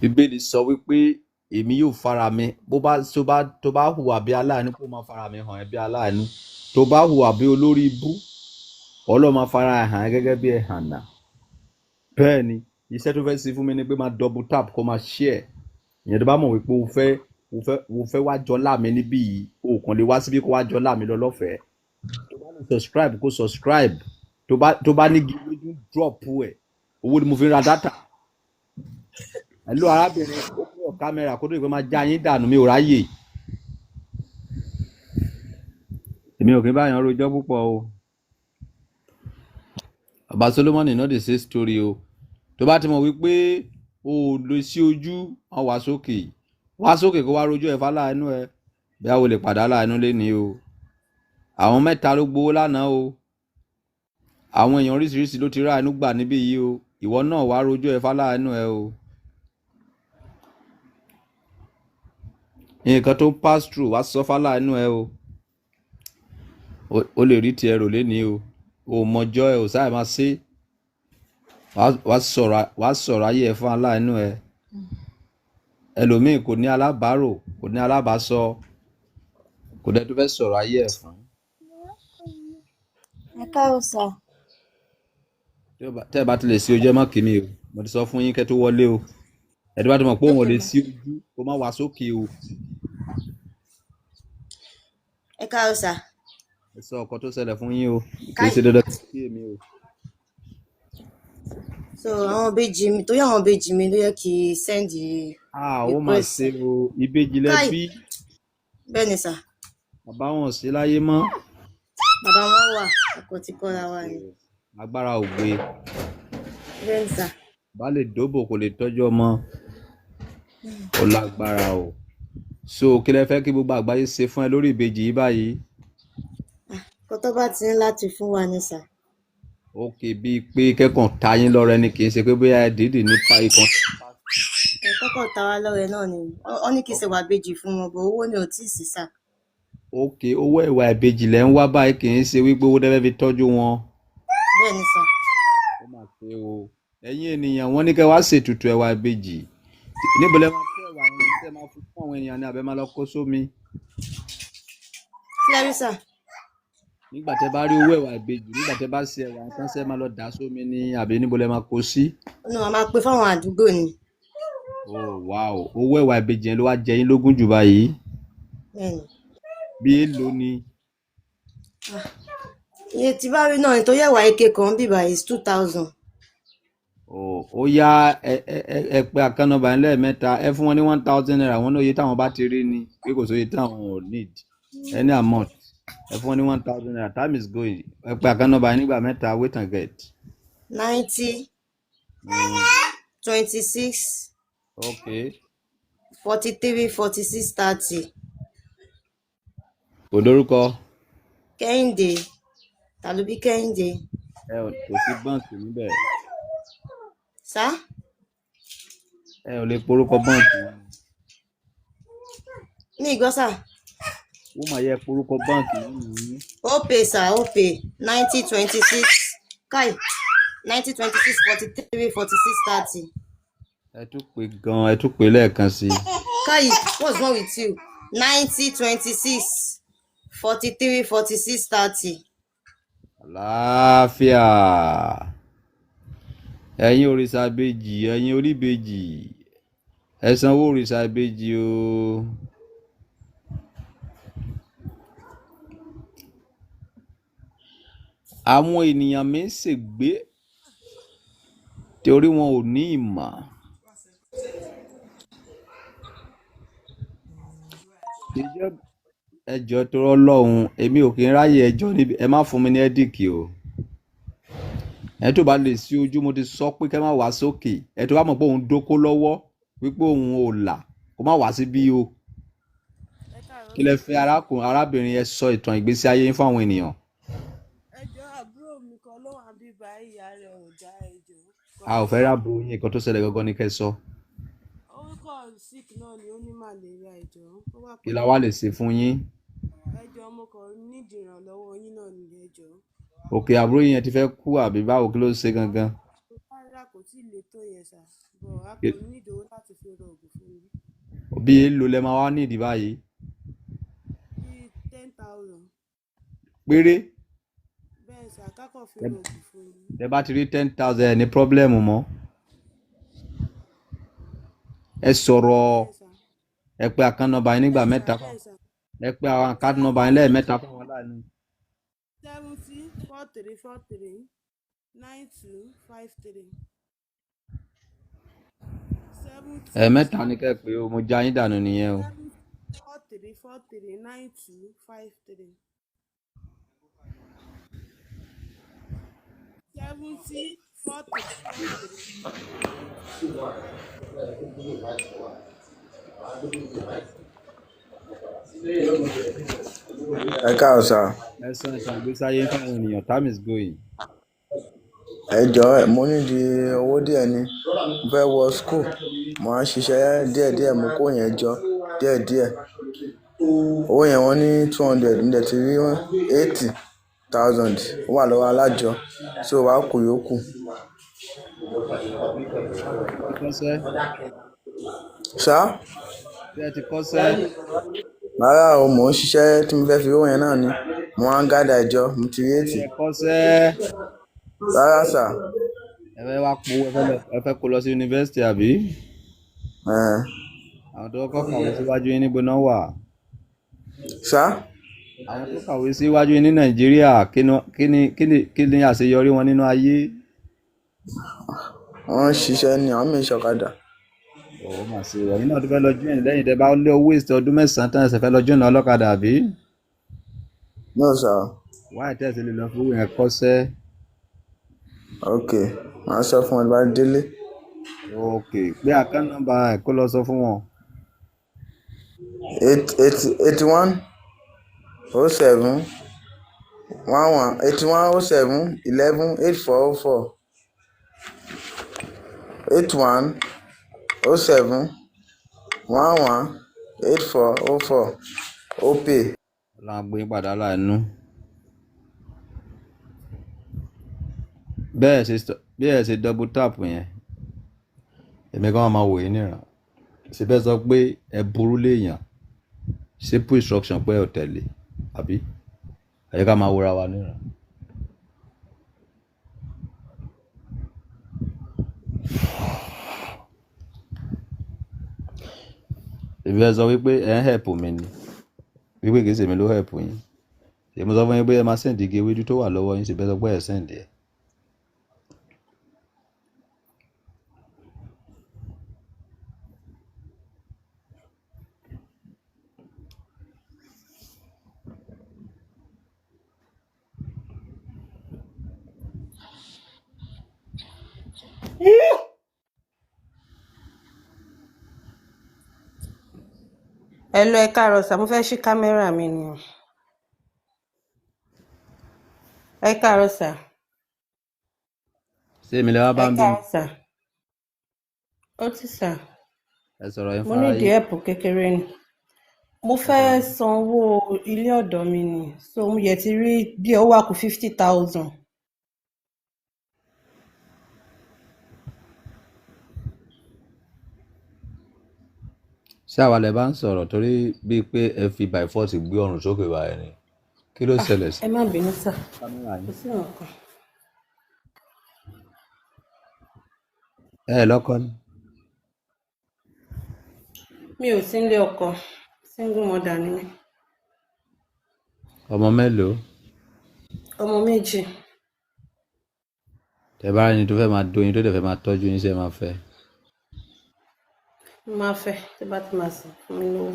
Bíbélì sọ wípé èmi yóò fara mi tó bá hùwà bí aláàánú kó máa fara mi hàn ẹ́ bí aláàánú. Tó bá hùwà bí olórí ibú Ọlọ́run máa fara hàn ẹ́ gẹ́gẹ́ bí ẹ̀hànà. Bẹ́ẹ̀ ni iṣẹ́ tó fẹ́ ṣe fún mi ni pé máa double tap kó máa share. Ìyẹn tó bá mọ̀ wípé o fẹ́ wá jọlá mi níbí yìí o kàn lè wá síbí kó wá jọlá mi lọ lọ́fẹ̀ẹ́. Tó bá lè subscribe kó subscribe. Tó bá ní gíwéjú drop ẹ̀ owó ni mo fi ra data. Hello arábìnrin ó pé ọ̀ kámẹ́rà kó tó ìpè máa já yín dànù mi ò ráyè. Èmi ò kí n bá yàn rojọ́ púpọ̀ o. Ọba Solomoni náà dey say story o. Tó bá ti mọ̀ wípé o lè sí ojú wọn wá sókè kó wá rojọ́ ẹ̀ fáláàánú ẹ bí a ò lè padà láàánú léni o. Àwọn 3 ló gbowó lánàá o. Àwọn èèyàn oríṣiríṣi ló ti ráàánú gbà níbí yìí o. Ìwọ náà wá rojọ́ ẹ̀ fáláàánú ẹ o. Nǹkan tó pass through wá sọ fáláàánú ẹ o. O lè rí tiẹ̀ rò léni o. O mọjọ́ ẹ ò sáà máa ṣe. Wá sọ̀rọ̀ ayé ẹ fún aláàánú ẹ. Ẹlòmíì kò ní alábàárò kò ní alábàásọ kò dẹ̀ tó fẹ́ sọ̀rọ̀ ayé ẹ fún. Ẹ káàárọ̀ sà. Tẹ́ ẹ bá ti lè sí ojú ẹ má kí mi o. Mo ti sọ fún yín kẹ́ tó wọlé o. Ẹ tó bá ti mọ̀ pé òun ò lè sí ojú kó má wá sókè o. Ẹ káàárọ̀ sà. Ẹ sọ ọkọ tó ṣẹlẹ̀ fún yín o. Kì í ṣe dandan kí èmi o. So àwọn ìbejì mi tó yẹ àwọn ìbejì mi ló yẹ kí send ó máa ṣe o. Ìbejì lẹ bí. Bẹ́ẹ̀ ni sà. Bàbá wọn sí láyé mọ́. Bàbá wọn wà ọkọ tí kọ́ra wa ni. Agbára ò gbé. Bẹ́ẹ̀ ni sà. Bá lè dóbò kò lè tọ́jú ọmọ. Ó lágbára o. So kí lẹ fẹ́ kí gbogbo àgbáyé ṣe fún ẹ lórí ìbejì yìí báyìí? Kó tó bá ti ń láti fún wa ni sà. Ókè bíi pé kẹ́kàn ta yín lọ́rẹ ni kì í ṣe pé bóyá ẹ dìídì nípa ikàn. Ẹ kọ́kọ́ ta wá lọ́rẹ náà ni ó ní kí n ṣe wà ìbejì fún wọn bọ̀ owó ni ò tí ì sí sà. Ókè owó ẹ̀wà ìbejì lẹ́ ń wá báyìí kì í ṣe wípé owó dẹ́fẹ́ fi tọ́jú wọn. Bẹ́ẹ̀ ni sà. Ó mà ṣe o. Ẹ̀yin ènìyàn wọ́n ní kẹ́ wá ṣètùtù ẹ̀wà ìbejì. Níbo lẹ máa fẹ́ ẹ̀wà yẹn tẹ́ máa fún àwọn ènìyàn ní abẹ́ máa lọ kó sómi. Kílẹ̀rí sà. Nígbà tẹ́ bá rí owó ẹ̀wà ìbejì nígbà tẹ́ bá ṣe ẹ̀wà nǹkan ṣe máa lọ dà sómi ní àbí níbo lẹ máa kó sí. A máa pe fáwọn àdúgbò ni. Oh wow owó ẹ̀wà ìbejì yẹn ló wá jẹ yín lógún jù báyìí. Bẹ́ẹ̀ni. Bí èlò ni. Iye tí bá rí náà nítorí ẹ̀wà ike kan bíbá is 2,000. ó yá ẹ pé account number yín lẹ́ẹ̀mẹ́ta ẹ fún wọn ní 1,000 naira wọn náà iye táwọn bá ti rí ni pé kò sóye táwọn ò need any amount ẹ fún wọn ní 1,000 naira time is going ẹ pé account number yín nígbà mẹ́ta wait and get. 90 26 okay 43 46 30. kò dórúkọ Kẹ́hìndé tàlùbí Kẹ́hìndé. kò sí báǹkì níbẹ̀ Sá ẹ ò lè porúkọ báǹkì ní ìgbọ́sà. ó mà yẹ porúkọ báǹkì yìí. Opay sá Opay 90 26 kai 90 26 43 46 30. ẹ tún pè lẹ́ẹ̀kan sí i. Kai, what's wrong with you? 90 26 43 46 30. àlàáfíà ẹ̀yin òrìṣà ìbejì ẹ̀yin oríbejì ẹ sanwó òrìṣà ìbejì o. àwọn ènìyàn mi ń ṣègbé torí wọn ò ní ìmọ̀. ẹjọ́ tó rọ́lọ́hún èmi ò kí ń ráyè ẹjọ́ níbi ẹ má fún mi ní ẹ́díkì o. ẹ tó bá lè sí ojú mo ti sọ pé kẹ́ má wá sókè ẹ tó bá mọ̀ pé òun dóko lọ́wọ́ wípé òun ò là kó má wá síbí o. kí lẹ fẹ́ arábìnrin ẹ sọ ìtàn ìgbésí ayé yín fún àwọn ènìyàn. ẹjọ́ àbúrò mi kan ló wà bíbá ìyá rẹ̀ ò já ẹjọ́. a ò fẹ́ rábò yín nǹkan tó ṣẹlẹ̀ gangan ní kẹ́ sọ. orúkọ sick náà ni ó ní màlẹ́ríà ẹjọ́. kí la wá lè ṣe fún yín. ẹjọ́ mo kàn nídìí ìrànlọ́wọ́ yín náà ní ẹjọ́. òkè àbúrò yín ti fẹ́ kú àbí báwo kí ló ṣe gangan. rárá kò tí ì lè tó yẹn sà bọ̀ a kò ní ìdòwò láti fi rọ ògùn fún mi. bí èèlò lẹ máa wá nídìí báyìí. bíi 10,000. péré. bẹ́ẹ̀ sà kákọ̀ fi rọ ògùn fún mi. ẹ bá ti rí 10,000 ẹ ní pọ́blẹ́mù mọ́. ẹ sọ̀rọ̀ ẹ pé account number yín nígbà mẹ́ta ẹ pé àwọn account number yín lẹ́ẹ̀mẹ́ta fún wọn láàánú. 70 43 43 92 53. ẹ̀ẹ̀mẹ́ta ni kẹ́ pé o mo já yín dànù nìyẹn o. 43 43 92 53. 70 ẹ káàárọ̀ sà. ẹ sọ ìtàn ìgbésí ayé fún àwọn ènìyàn time is going. ẹ jọ̀ọ́ mo nídìí owó díẹ̀ ni mo fẹ́ wọ school mo á ṣiṣẹ́ díẹ̀díẹ̀ mo kó yẹn jọ díẹ̀díẹ̀ owó yẹn wọ́n ní 200 nílẹ̀ tí rí 80,000 ó wà lọ́wọ́ alájọ tí ó wá kù yòókù. sá. bí ẹ ti kọ́ṣẹ́. rárá o mò ń ṣiṣẹ́ tí mo fẹ́ fi owó yẹn náà ni mo á ń gádà ẹjọ́ mo ti rí 80. ẹ kọ́ṣẹ́. rárá sà. ẹ fẹ́ wá po ẹ fẹ́ kó lọ sí yunifásitì àbí. àwọn tó kọ́ kàwé síwájú yín níbo náà wà. sá. àwọn tó kàwé síwájú yín ní nàìjíríà kí ni àṣeyọrí wọn nínú ayé. wọ́n ń ṣiṣẹ́ ní àwọn mìíràn ṣọ̀kadà. ó mà ṣe ẹ̀yin náà tó fẹ́ lọ join lẹ́yìn tẹ́ bá lé owó ìsìn ọdún mẹ́sàn-án tán ẹ̀sẹ̀ fẹ́ lọ join ọlọ́kadà àbí. no sà. wáyé tẹ̀sí lè lọ fún owó yẹn kọ́ṣẹ́. ok màá sọ fún wọn bá délé. ok pé account number ẹ̀ kó lọ sọ fún wọn. 81 07 11 81 07 11 8404 81 07 11 8404 Opay. ọlọ́run gbé padà láàánú. bẹ́ẹ̀ ṣe double tap yẹn èmi kan máa wò yín níran ṣe fẹ́ sọ pé ẹ burú léèyàn simple instruction pé ẹ ò tẹ̀lé àbí ẹ̀yẹ́ ká máa wòra wa níran. èmi fẹ́ sọ wípé ẹ ń help mi ni wípé kìí ṣe mi ló help yín èmi sọ fún yín pé ẹ máa send igi ewédú tó wà lọ́wọ́ yín ṣe fẹ́ sọ pé ẹ send ẹ. Hello, ẹ káàárọ̀ sà, mo fẹ́ ṣí kámẹ́rà mi ni o. Ẹ káàárọ̀ sà. ṣé èmi lè wá bá Ẹ ń bí káàárọ̀ sà. Ó ti sà. ẹ sọ̀rọ̀ yín Mo fara ní ìdí yín ẹ̀pù kékeré ni. Mo ẹ fẹ́ sọ̀rọ̀ yín. sanwó ilé ọ̀dọ̀ mi ni. So mo yẹ ti rí bí ó wà kù 50,000. ṣé àwa lè bá ń sọ̀rọ̀ torí bíi pé ẹ fi by force gbé ọrùn sókè báyìí ni kí ló ṣẹlẹ̀ sí Ẹ má bínú sà. kámẹ́rà Kò yín. sí nǹkan. ẹ lọ́kọ ni. Mi ò sí nílé ọkọ. Single mother ni mí. ọmọ mélòó. Ọmọ méjì. tẹ bá ẹni tó fẹ́ máa dóyin tó dẹ̀ fẹ́ máa tọ́jú yín ṣe máa fẹ́. Mo máa fẹ́ tó bá ti máa sìn fún mi lówó.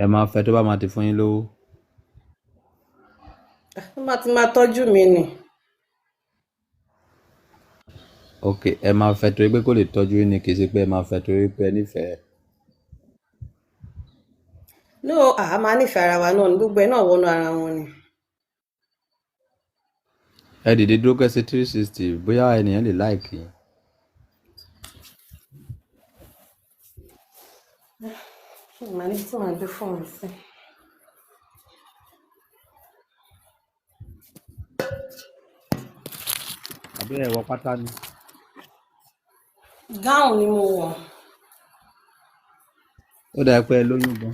ẹ máa fẹ́ tó bá máa ti fún yín lówó. Tó bá ti máa tọ́jú mi ni. ok ẹ máa fẹ́ torí pé kò lè tọ́jú yín ni kì í ṣe pé ẹ máa fẹ́ torí pé ẹ nífẹ̀ẹ́. No, a máa nífẹ̀ẹ́ ara wa náà ni gbogbo ẹ̀ náà wọnú ara wọn ni. ẹ dìde dúró kẹ́sì 360 bóyá ènìyàn lè láìkì yín. Màá ní tí màá gbé fóònù sí. àbí ẹ wọ pátá ni. Gáùn ni mo wọ̀. ó dà pé ẹ lóyún gan.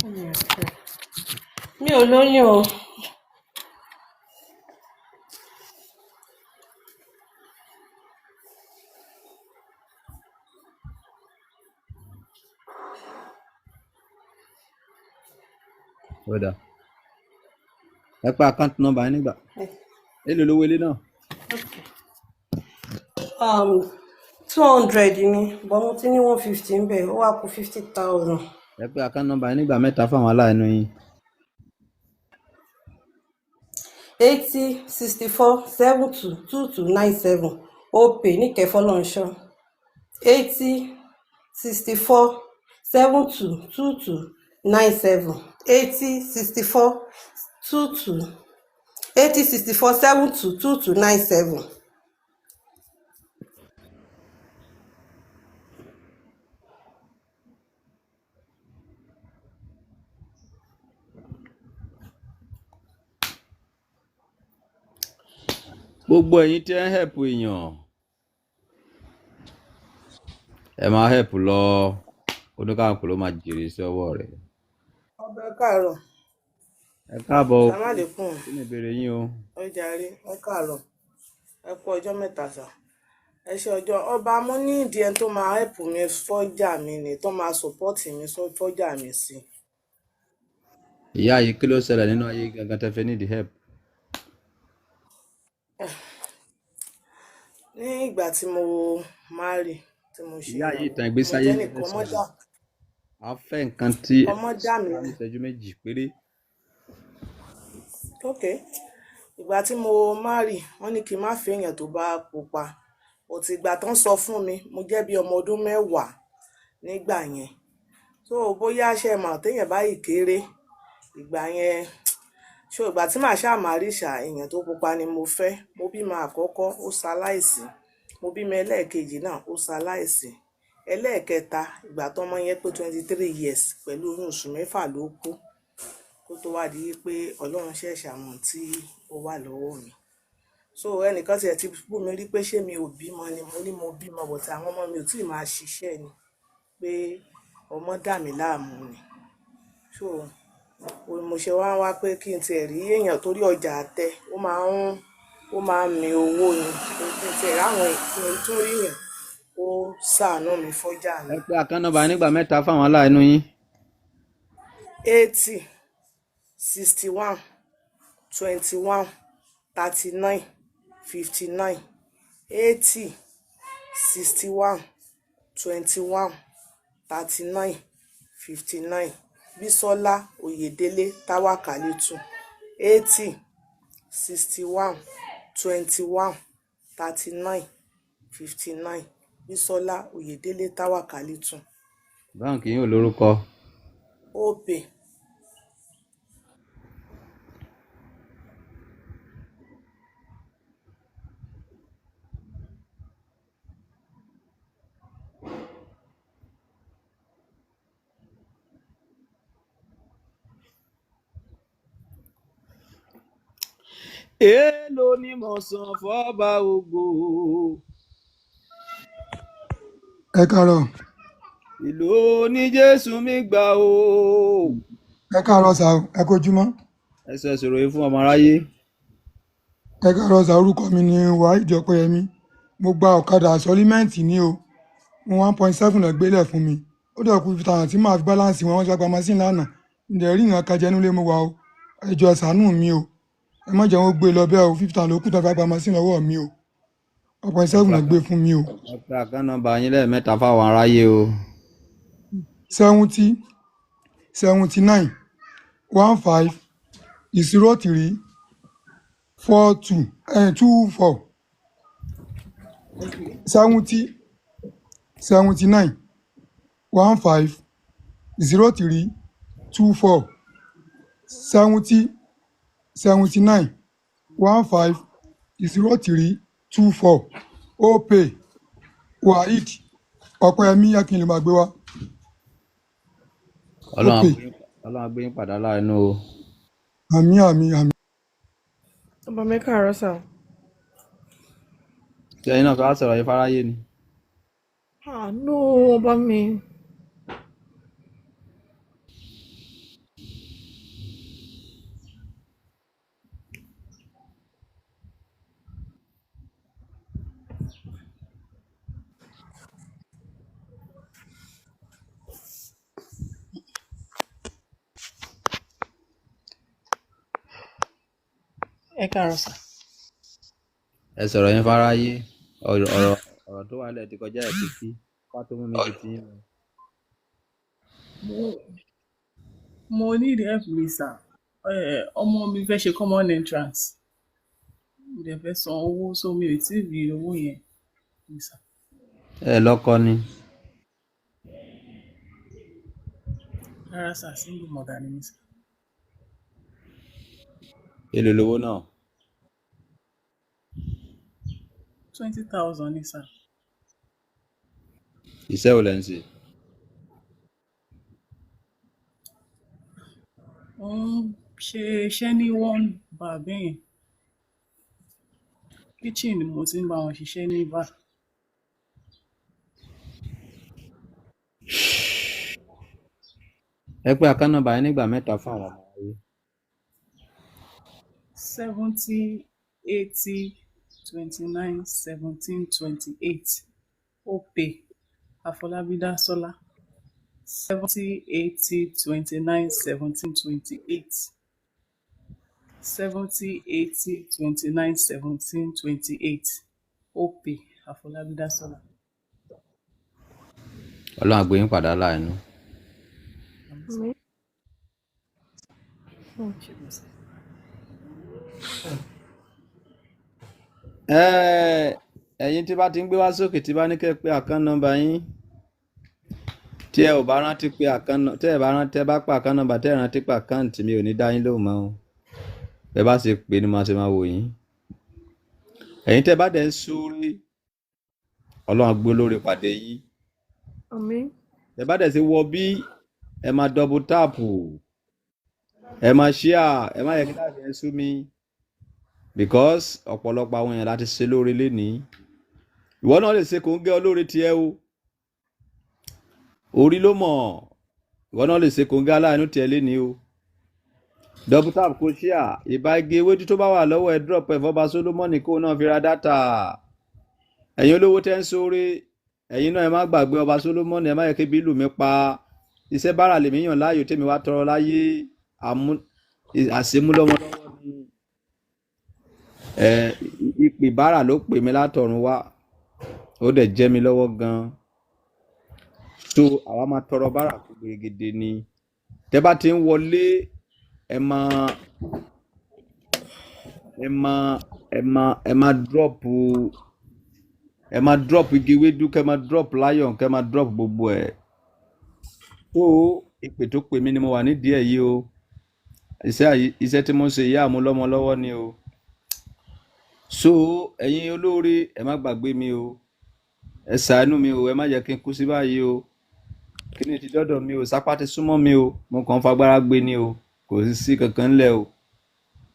Mi ò lóyún o. ó dà ẹ pa àkáǹtì nọ́mbà yín nígbà èlò lówó ilé náà. 200 ni bọ́ mo ti ní 150 ń bẹ̀ ó wà kù 50,000. ẹ pé àkáǹtì nọ́mbà yín nígbà mẹ́ta fáwọn aláìní yín. 80 64 72 2297 OPE níkẹ́ fọlọ́nṣọ́ 80 64 72 2297 80 64 22 80 64 72 2297. gbogbo ẹ̀yin tí ẹ ń help èèyàn ẹ máa help lọ oníkàkùn ló máa jèrè sí ọwọ́ rẹ̀. Ọbẹ̀ káàárọ̀. ẹ káàbọ̀ o Sàmàlẹ́kùn. kí ni ìbéèrè yín o. Ó jàre, ẹ káàárọ̀. Ẹ kú ọjọ́ mẹ́ta sà. Ẹ ṣe ọjọ́ ọba mo ní ìdí ẹni tó máa help mi fọ́jà mi ni tó máa support mi fọ́jà mi sí. ìyá yìí kí ló ṣẹlẹ̀ nínú ayé gangan tẹ́ fẹ́ need help. Ní ìgbà tí mo marry tí mo ṣe ìyá yìí ìtàn mo ìgbésí ayé jẹ́ ní nìkan ẹsẹ̀ a fẹ́ nǹkan tí ẹ ọmọ dà mí. ní ìṣẹ́jú méjì péré. Ok, ìgbà tí mo marry wọ́n ní kí n má fẹ́ èèyàn tó bá pupa òtí ìgbà tán sọ fún mi mo jẹ́ bí ọmọ ọdún 10 nígbà yẹn so bóyá ṣe mọ̀ téèyàn báyìí kéré ìgbà yẹn ṣó ìgbà tí màá ṣáà máa rí ṣà èèyàn tó pupa ni mo fẹ́ mo bímọ àkọ́kọ́ ó ṣaláìsí mo bímọ ẹlẹ́ẹ̀kejì náà ó ṣaláìsí ẹlẹ́ẹ̀kẹta ìgbà tọ́mọ yẹn pé 23 years pẹ̀lú oyún oṣù 6 ló kú kó tó wá di pé Ọlọ́run ṣẹ̀ṣẹ̀ àwọn tí ó wà lọ́wọ́ mi so ẹnìkan tiẹ̀ ti bú mi rí pé ṣé mi ò bímọ ni mo ní mo bímọ bọ̀tí àwọn ọmọ mi ò tíì máa ṣiṣẹ́ ni pé ọmọ dà mí láàmú ni so mo ṣe wá pé kí n tiẹ̀ rí èèyàn torí ọjà àtẹ ó máa ń mi owó ni kí n tiẹ̀ ráwọn èèyàn tó rí yẹn ó ṣàánú mi fọ́jà mi. ẹ pé àkáǹtì nọ́mbà nígbà mẹ́ta fáwọn aláìní yín. 80 61 21 39 59 80 61 21 39 59 Bísọ́lá Oyèdélé Táwákálítù 80 61 21 39 59 Bísọ́lá Oyèdélé Táwàkálítù. báǹkì yín ò lórúkọ. OBA. èèló ni mo san fọ́ba ògo. Ẹ káàárọ̀. ìlú ní Jésù mi gbà o. Ẹ káàárọ̀ sà o, ẹ kojúmọ́. ẹ sọ ìṣòro yìí fún ọmọ aráyé. Ẹ káàárọ̀ sà, orúkọ mi ni Wahid Ọpẹ́yẹmí. Mo gba ọ̀kadà sọlímẹ́ǹtì ní o. Mo 1.7 lọ gbélẹ̀ fún mi. Ó dẹ̀ kú 50 tí màá fi báláǹsì wọn, wọ́n ti gba machine lánàá. Ǹdẹ̀ rí nǹkan kan jẹ nílé mo wà o. Ẹ jọ̀ọ́ ẹ ṣàánú mi o. Ẹ má jẹ́ wọ́n gbé lọ bẹ́ẹ̀ o, 50 ló kù tó fi gba machine lọ́wọ́ mi o. 1.7 lọ gbé fún mi o. ẹ pé àkáǹtì nọ́mbà yín lẹ́ẹ̀mẹ́ta fáwọn aráyé o. 70 79 15 03 42 24 70 79 15 03 24 70 79 15 03 24 OPay Wahid Ọpẹ́yẹmí Akin ló máa gbé wá. Ọlọ́run á gbé yín padà láàánú o. Àmín àmín àmín. ọba mi káàárọ̀ sà. ṣé ẹ̀yin náà ká sọ̀rọ̀ yìí fáráyé ni. no ọba mi. Ẹ káàárọ̀ sà. ẹ sọ̀rọ̀ yín fáráyé. ọ̀rọ̀ tó wà lẹ̀ ti kọjá ẹ̀ títí ká tó mú mi ti tí yín lọ. mo need help mi sà. ọmọ mi fẹ́ ṣe common entrance. mo dẹ̀ fẹ́ san owó so mi ò tí ì rí owó yẹn mi sà. ẹ lọ́kọ ni. rárá sà, single mother ni mi sà. èlò lówó náà. 20,000 ni sà. iṣẹ́ wo lẹ́ ń ṣe. ó ń ṣe iṣẹ́ ní one bar bẹ́yẹn. kitchen ni mo ti ń bá wọn ṣiṣẹ́ ní bar. ẹ pé àkáǹtì nọ́mbà yín nígbà mẹ́ta fún àwọn ọmọ ayé. 70 80 29 17 28 OPay Afọlábí Dásọ́lá. 70 80 29 17 28 70 80 29 17 28 OPay Afọlábí Dásọ́lá. Ọlọ́run á gbé yín padà láàánú. ẹ̀yin tí bá ti ń gbé wá sókè tí bá ní kẹ́ pé àkáǹtì nọ́mbà yín tí ẹ ò bá rántí pé tẹ́ ẹ bá rántí ẹ bá pa àkáǹtì nọ́mbà tẹ́ ẹ rántí pé àkáǹtì mi ò ní dá yín lóhùn mọ́ o. bẹ́ẹ̀ bá ṣe pé ni màá ṣe máa wò yín. ẹ̀yin tẹ́ bá dẹ̀ ń súrí Ọlọ́run á gbé olóore pàdé yín. àmín. tẹ́ bá dẹ̀ ṣe wọ bí ẹ máa dọ́bù táàpù ẹ máa ṣíà ẹ má yẹ kí láti ẹ sú mi because ọ̀pọ̀lọpọ̀ àwọn èèyàn láti ṣe lóore lénìí. ìwọ náà lè ṣe kò ń gẹ́ olóore tiẹ̀ o. orí ló mọ̀ ìwọ náà lè ṣe kò ń gẹ́ aláàánú tiẹ̀ lénìí o. dọ́bù táàpù kò ṣíà ìbá igi ewédú tó bá wà lọ́wọ́ ẹ drop ẹ̀ fọ́ba Solomoni kó náà fi ra dátà. ẹ̀yin olówó tẹ́ ń sóore ẹ̀yin náà ẹ má gbàgbé ọba Solomoni ẹ má yẹ kí bílù mi pa iṣẹ́ bára lèmi yàn láàyò tèmi wá tọrọ láyé àṣemúlọ́mọlọ́wọ́ ni ìpè bára ló pè mí látọ̀run wá ó dẹ̀ jẹ́ mi lọ́wọ́ gan-an so àwa máa tọrọ bára kó gbèrègèdè ni tẹ́ bá ti ń wọlé ẹ máa ẹ máa drop igi ewédú kẹ́ máa drop lion kẹ́ máa drop gbogbo ẹ̀. tó ìpè tó pè mí ni mo wà nídìí ẹ̀ yìí o. Iṣẹ́ tí mo ń ṣe ìyá àmúlọ́mọ lọ́wọ́ ni o. so ẹ̀yin olóore ẹ má gbàgbé mi o, ẹ ṣàánú mi o, ẹ má jẹ́ kí n kú sí báyìí o. kí ni ti dọ́dọ̀ mi o, sápá ti súnmọ́ mi o, mo kàn ń fagbára gbé ni o, kò sí kankan ńlẹ̀ o.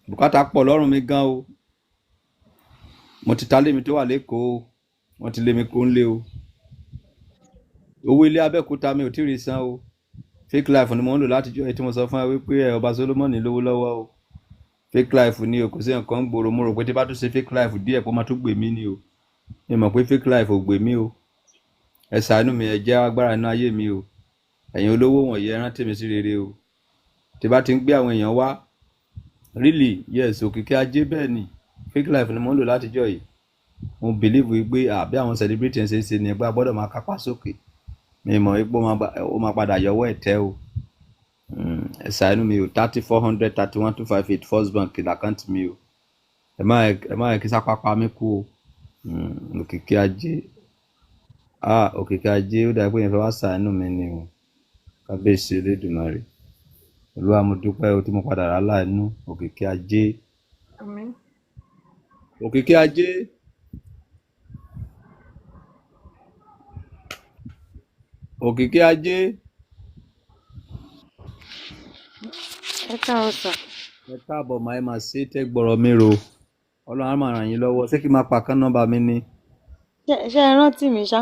bùkátà pọ̀ lọ́rùn mi gan o. mo ti ta lé mi tó wà lẹ́kọ̀ọ́ o, wọ́n ti lé mi kó ń lé o. owó ilé Abẹ́òkúta mi ò tí ì rí san o. fake life ni mo ń lò látijọ́ èyí tí mo sọ fún ẹ wípé ọba Solomon lówó lọ́wọ́ o. fake life ni o, kò sí nǹkan gbòòrò, mo rò pé tí bá tún ṣe fake life díẹ̀ kó máa tún gbè mí ni o. mi mọ̀ pé fake life ò gbè mí o. ẹ ṣàánú mi, ẹ jẹ́ agbára inú ayé mi o. ẹ̀yin olówó wọ̀nyí ẹ rántí mi sí rere o. tí bá ti ń gbé àwọn èèyàn wá really yes, òkìkí ajé bẹ́ẹ̀ ni, fake life ni mo ń lò látijọ́ yìí. mo believe wípé àbí àwọn celebrity ń ṣe ni ẹgbẹ́ gbọ́dọ̀ máa kápá sókè. mi mọ̀ wípé ó máa padà yọwọ́ ẹ̀ tẹ́ o. ẹ ṣàánú mi o, 30,400 31,258 First Bank l'account mi o. ẹ má yẹ kí sápápá mi kú o. òkìkí ajé òkìkí ajé ó dàbí pé yẹn fẹ́ wá ṣàánú mi ni o. kábíyèsí Elédùmarè, Olúwa mo dúpẹ́ o tí mo padà rà láàánú. òkìkí ajé, Àmín. òkìkí ajé, òkìkí ajé. ẹ káàárọ̀ sà. ẹ káàbọ̀ máa máa ṣe tẹ́ gbọ́rọ̀ mi ro. Ọlọ́run á máa ràn yín lọ́wọ́. ṣé kí n máa pa kán nọ́mbà mi ni? ṣé ẹ rántí mi ṣá?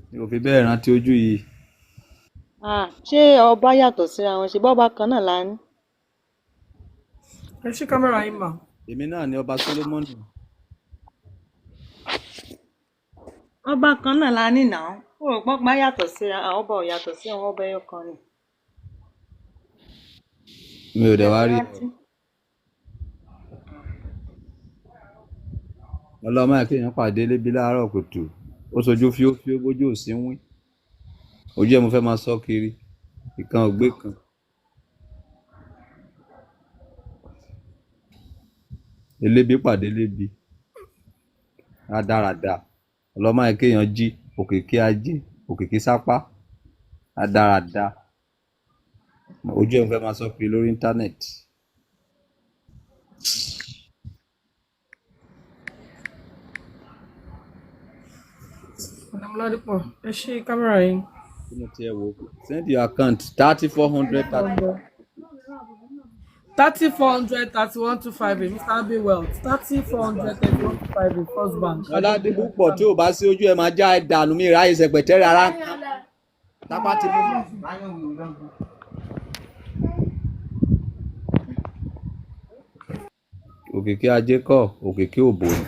mi ò fi bẹ́ẹ̀ rántí ojú yìí. ṣé ọba yàtọ̀ síra wọn, ṣe bọ́ba kan náà la ní? Ẹ ṣí kámẹ́rà yín mà. èmi náà ni ọba Solomon. ọba kan náà la ní náà. ó rò pọ́ pa yàtọ̀ síra, ọba ò yàtọ̀ sí àwọn ọba ẹyọ kan ni. mi ò dẹ̀ wá rí ẹ. ọlọ́mọ ẹ̀ kéèyàn pàdé lébi láàárọ̀ kùtù ó sojú fíófíó bójú ò sí wín. ojú ẹ̀ mo fẹ́ máa sọ kiri, ìkan ògbé kan. elébi pàdé lébi rádaràda. ọlọ́mọ ẹ̀ kéèyàn jí òkìkí ajé òkìkí sápá rádaràda. ojú ẹ̀ mo fẹ́ máa sọ kiri lórí íńtánẹ́ẹ̀tì. Ọ̀nàmọ́ládépọ̀, ẹ ṣí kámẹ́rà yín. kí ni tiẹ̀ wò ó? send your account 30,400 30,400 31,258 Mr. Abbey Wealth 30,400 31,258 First Bank. ọládébù pọ̀ tí ò bá sí ojú ẹ̀ máa já ẹ̀ dànù mí ráyè sẹ̀pẹ̀tẹ́rì ara ń kan. tápá ti mú. òkìkí ajé kọ́ òkìkí òbò ni.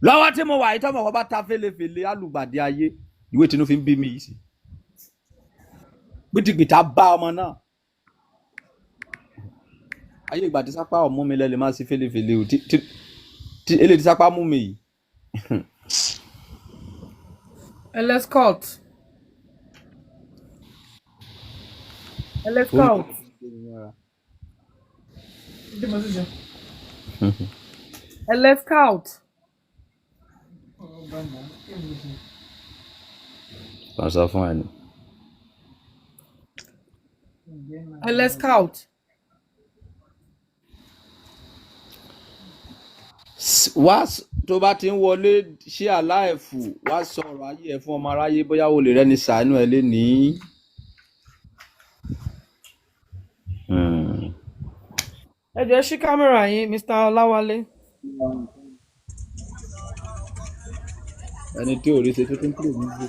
lọ́wọ́ tí mo wà yìí tọ́mọ̀ wọ́n bá ta fèlèfèlè alùgbàdì ayé ìwé tinú fi ń bí mi yìí sí. gbìtìgbìtà bá ọmọ náà. ayé ìgbà tí sápá ọ̀mú mi lẹ́lẹ̀ máa sí fèlèfèlè o tí eléyìí tí sápá mú mi yìí. Elescott. Elescott. Elescott. kàn sọ fún ẹ ní. Elescott. wá tó bá ti ń wọlé ṣé aláìfù wá sọ̀rọ̀ ayé ẹ̀ fún ọmọ aráyé bóyá o lè rẹ́ni ṣàánú ẹ lénìí. Ẹ jọ̀ọ́ ṣí kámẹ́rà yín Mr. Ọláwálé. ẹni tí ò rí ṣe tó tún kúrò níbò.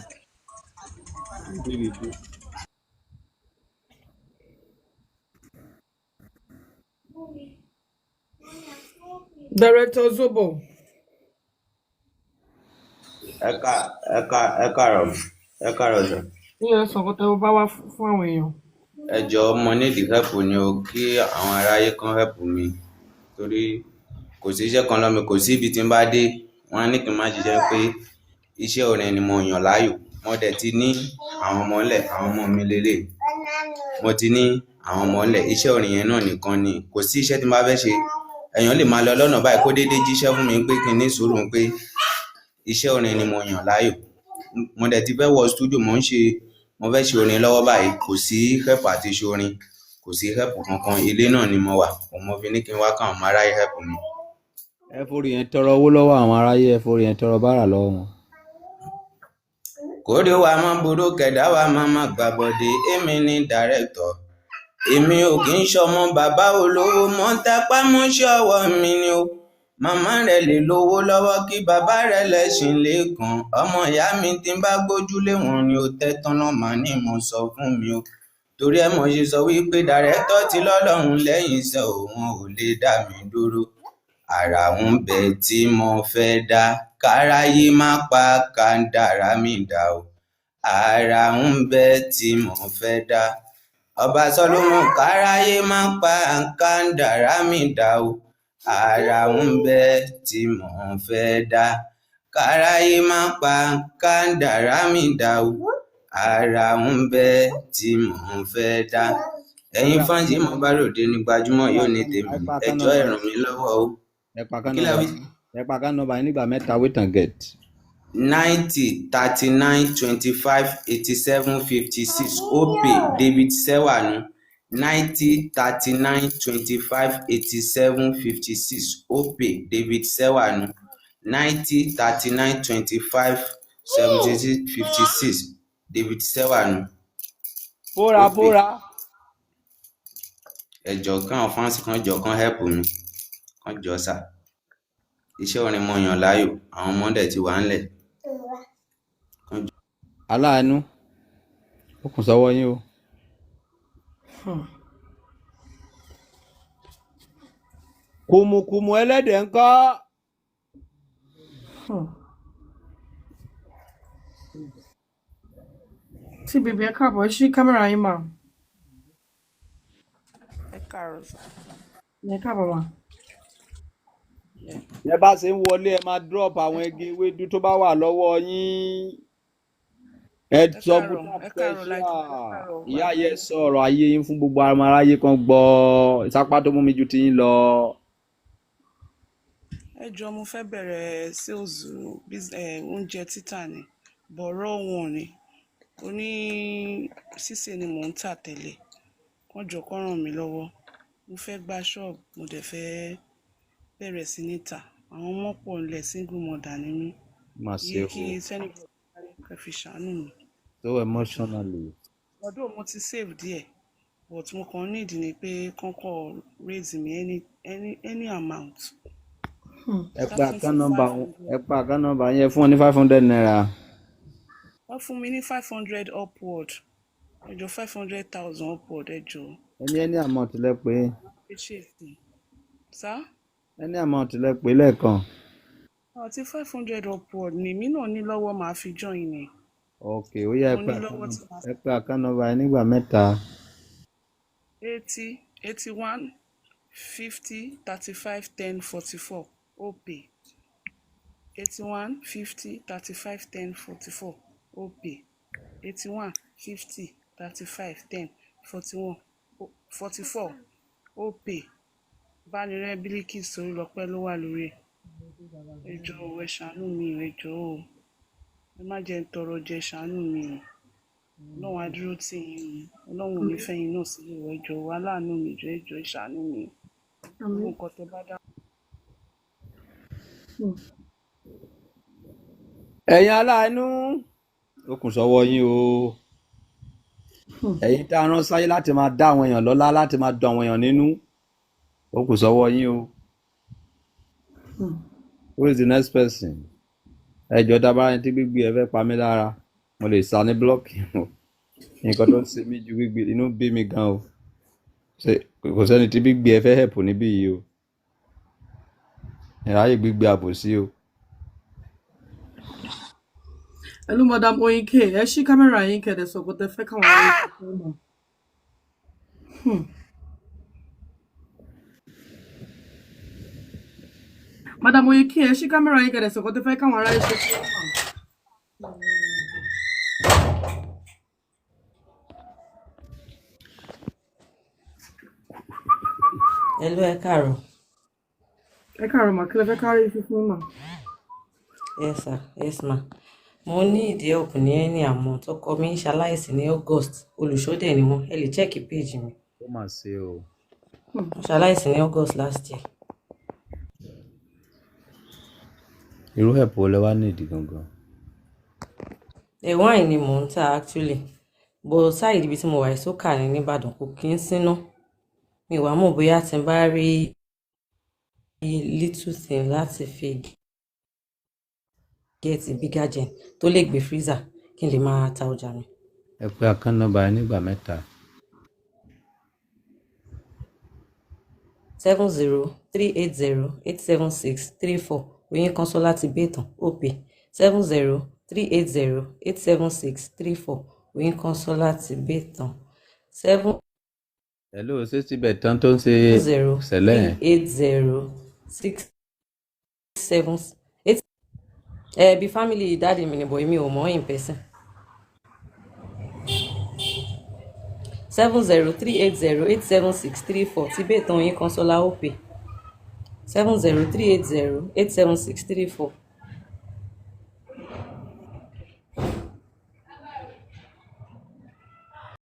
Director Zobo. ẹ káàárọ̀ sir. Ní ẹ sọ nǹkan tẹ́ ó bá wá fún àwọn èèyàn. ẹ jọ̀ọ́ mo need help ni o, kí àwọn aráyé kan help mi torí kò sí iṣẹ́ kan lọ́mi, kò sí ibi tí n bá dé wọ́n á ní kí n má ṣiṣẹ́ pé iṣẹ́ orin ni mo yàn láàyò. mo dẹ̀ ti ní àwọn ọmọ ńlẹ̀, àwọn ọmọ mi lélẹ̀. Mo ti ní àwọn ọmọ ńlẹ̀, iṣẹ́ orin yẹn náà nìkan ni. Kò sí iṣẹ́ tí mo bá fẹ́ ṣe. Èèyàn lè máa lọ lọ́nà báyìí kó déédéé jíṣẹ́ fún mi pé kí n ní sùúrù pé iṣẹ́ orin ni mo yàn láàyò. Mo dẹ̀ ti fẹ́ wọ studio, mo fẹ́ ṣe orin lọ́wọ́ báyìí. Kò sí help àti ṣe orin, kò sí help kankan. Ilé náà ni mo wà. Mo fi ní kí n wá káwọn ọmọ aráyé help mi. ẹ forí yẹn tọrọ owó lọ́wọ́ àwọn aráyé, ẹ forí yẹn tọrọ bárà lọ́wọ́ wọn. Kórè wa máa burú, kẹ̀dá wa máa gbàbọ̀dé. Èmi ni director, èmi ò kì í ṣọmọ bàbá olówó. Mọ́ tapá mọ́ṣẹ́ ọwọ́ mi ni o. Màmá rẹ̀ lè lówó lọ́wọ́ kí bàbá rẹ̀ lẹ́ṣin lẹ́ẹ̀kan. Ọmọ ìyá mi tí ń bá gbójúlé wọn ni ó tẹ́ tán náà máa ní mo sọ fún mi o. Torí ẹ mọ̀ ṣe sọ wípé director ti lọ́lọ́run lẹ́yìn iṣẹ́ òun ò lè dá mi dúró. Àrà ń bẹ tí mo fẹ́ dá, káráyé má pa kádàrá mi dá o. Àrà ń bẹ tí mo fẹ́ dá, Ọba Solomon káráyé má pa kádàrá mi dá o. Àrà ń bẹ tí mo fẹ́ dá, káráyé má pa kádàrá mi dá o. Àrà ń bẹ tí mo fẹ́ dá. Ẹ̀yin fáǹsì mo bá ròde ní Gbajúmọ̀ yóò ní tèmi. Ẹ jọ̀ọ́ ẹ ràn mí lọ́wọ́ o. ẹ pa ká nọ́mbà yín nígbà mẹ́ta wait and get. 90 39 25 87 56 Opay David Sewanu. 90 39 25 87 56 Opay David Sewanu. 90 39 25 76 56 David Sewanu. Bóra. Ẹ jọ̀ọ́ káwọn fáǹsì kan jọ kán help mi, kán jọ sà. Iṣẹ́ orin mo yàn láàyò, àwọn ọmọ dẹ̀ ti wà ńlẹ̀. Aláàánú ó kùn sọ́wọ́ yín o. Kùmùkùmù ẹlẹ́dẹ̀ ń kọ́. Tí bèbè ẹ káàbọ̀, ṣí kámẹ́rà yín mà. Ẹ káàárọ̀ sà. Ẹ káàbọ̀ mà. Ẹ bá ṣe ń wọlé ẹ máa drop àwọn igi ewédú tó bá wà lọ́wọ́ yín. Ẹ sọ bùtà pẹ́ṣà. Ìyá yẹn sọ ọ̀rọ̀ ayé yín fún gbogbo ọmọ aráyé kan gbọ́. Ìsápá tó mú mi ju ti yín lọ. Ẹ jọ̀ọ́ mo fẹ́ bẹ̀rẹ̀ sales oúnjẹ títà ni, bọ̀rọ̀ wọn ni. Oní sísè ni mò ń tà tẹ́lẹ̀. Wọ́n jọ kó ràn mí lọ́wọ́. Mo fẹ́ gba ṣọ́ọ̀bù, mo dẹ̀ fẹ́ bẹ̀rẹ̀ sí ní tà. Àwọn ọmọ pọ̀ ńlẹ̀ single mother ni mí. Yẹ kí sẹ́nìbọ̀ kẹ́ fi ṣàánú mi. So emotionally. Although mo ti save díẹ̀, but mo kàn need ni pé kọ́kọ́ raise mi any amount. Ẹ pa account number yẹn fún ọ ní 500 naira. Wọ́n fún mi ní 500 upward. Ẹ jọ̀ọ́ 500,000 upward ẹ jọ̀ọ́. Any amount lẹ pé. Sá? Any amount lẹ pé lẹ́ẹ̀kan. Àti 500 upward ni mí náà ní lọ́wọ́ màá fi join ni. Ok, ó yá ẹ pé account number yẹn nígbà mẹ́ta. 80 81 50 35 10 44 Opay. 81 50 35 10 44 Opay. 81 50 35 10 41 44 Opay. Bánirẹ́ Bílíkì sórí lọ́pẹ́ ló wà lórí ẹ̀. Ẹ jọ̀ọ́ ẹ ṣàánú mi ẹ jọ̀ọ́ o. Ẹ má jẹ́ ń tọrọ jẹ, ṣàánú mi o. Ọlọ́run á dúró tì yín o. Ọlọ́run ò ní fẹ́ yín náà sílẹ̀ o. Ẹ jọ̀ọ́ aláàánú mi ẹ jọ̀ọ́ ẹ ṣàánú mi o. Gbogbo nǹkan tẹ́ bá dá. Ẹ̀yin aláàánú ó kùn sọ́wọ́ yín o. Ẹ̀yin tá a rán sáyé láti máa dá àwọn èèyàn lọ́lá, láti máa dùn àwọn èèyàn nínú, ó kùn sọ́wọ́ yín o. Who is the next person? Ẹ jọ̀ọ́ dábàá ẹni tí gbígbé ẹ fẹ́ pa mí lára, mo lè sá ní blọọkì o. Nǹkan tó ń ṣe mí ju gbígbé, inú bí mi gan o. Kò sẹ́ni tí gbígbé ẹ fẹ́ hẹ̀pù níbí yìí o. Ìráyè gbígbé àbòsí o. Hello, Madam Oyinke, ẹ ṣí kámẹ́rà yín kẹ̀dẹ̀ sọ pé tẹ fẹ́ káwọn ará yín ṣe fún mọ̀. Madam Oyinke, ẹ ṣí kámẹ́rà yín kẹ̀dẹ̀ sọ pé tẹ fẹ́ káwọn ará yín ṣe fún mọ̀. Hello, ẹ káàárọ̀. Ẹ káàárọ̀ mà, kí lẹ fẹ́ kárí fífún mà? Yes sir, yes ma. Mo ní ìdí ọ̀pù ní ẹni àmọ́ tọkọ mi ń ṣaláìsí ní August. Olùṣọ́dẹ̀ ni wọ́n. Ẹ lè check page mi. Ó mà ṣe o. Wọ́n ṣaláìsí ní August last year. Irú ẹ̀pọ̀ wo lẹ wá nídìí gangan? Wine ni mò ń tà actually. But side ibi tí mo wà ìsókà ní Nìbàdàn kò kí ń síná. Mi wá mọ̀ bóyá tí n bá rí little thing láti fi get bigger gen tó lè gbé freezer kí n lè máa ta ọjà mi. Ẹ pé account number nígbà mẹ́ta. 70-380-876-34 Oyin Kọ́nsọ́lá ti Bétàn OP 70-380-876-34 Oyin Kọ́nsọ́lá ti Bétàn 7. Hello, ṣé síbẹ̀ tán tó ń ṣe sẹ̀lẹ̀ yẹn? 0-380-678. Bí family dáàdi mi ni bọ̀ èmi ò mọ̀ in person. 70-380-876-34 ti Bétàn Oyin Kọ́nsọ́lá OP 70-380-876-34.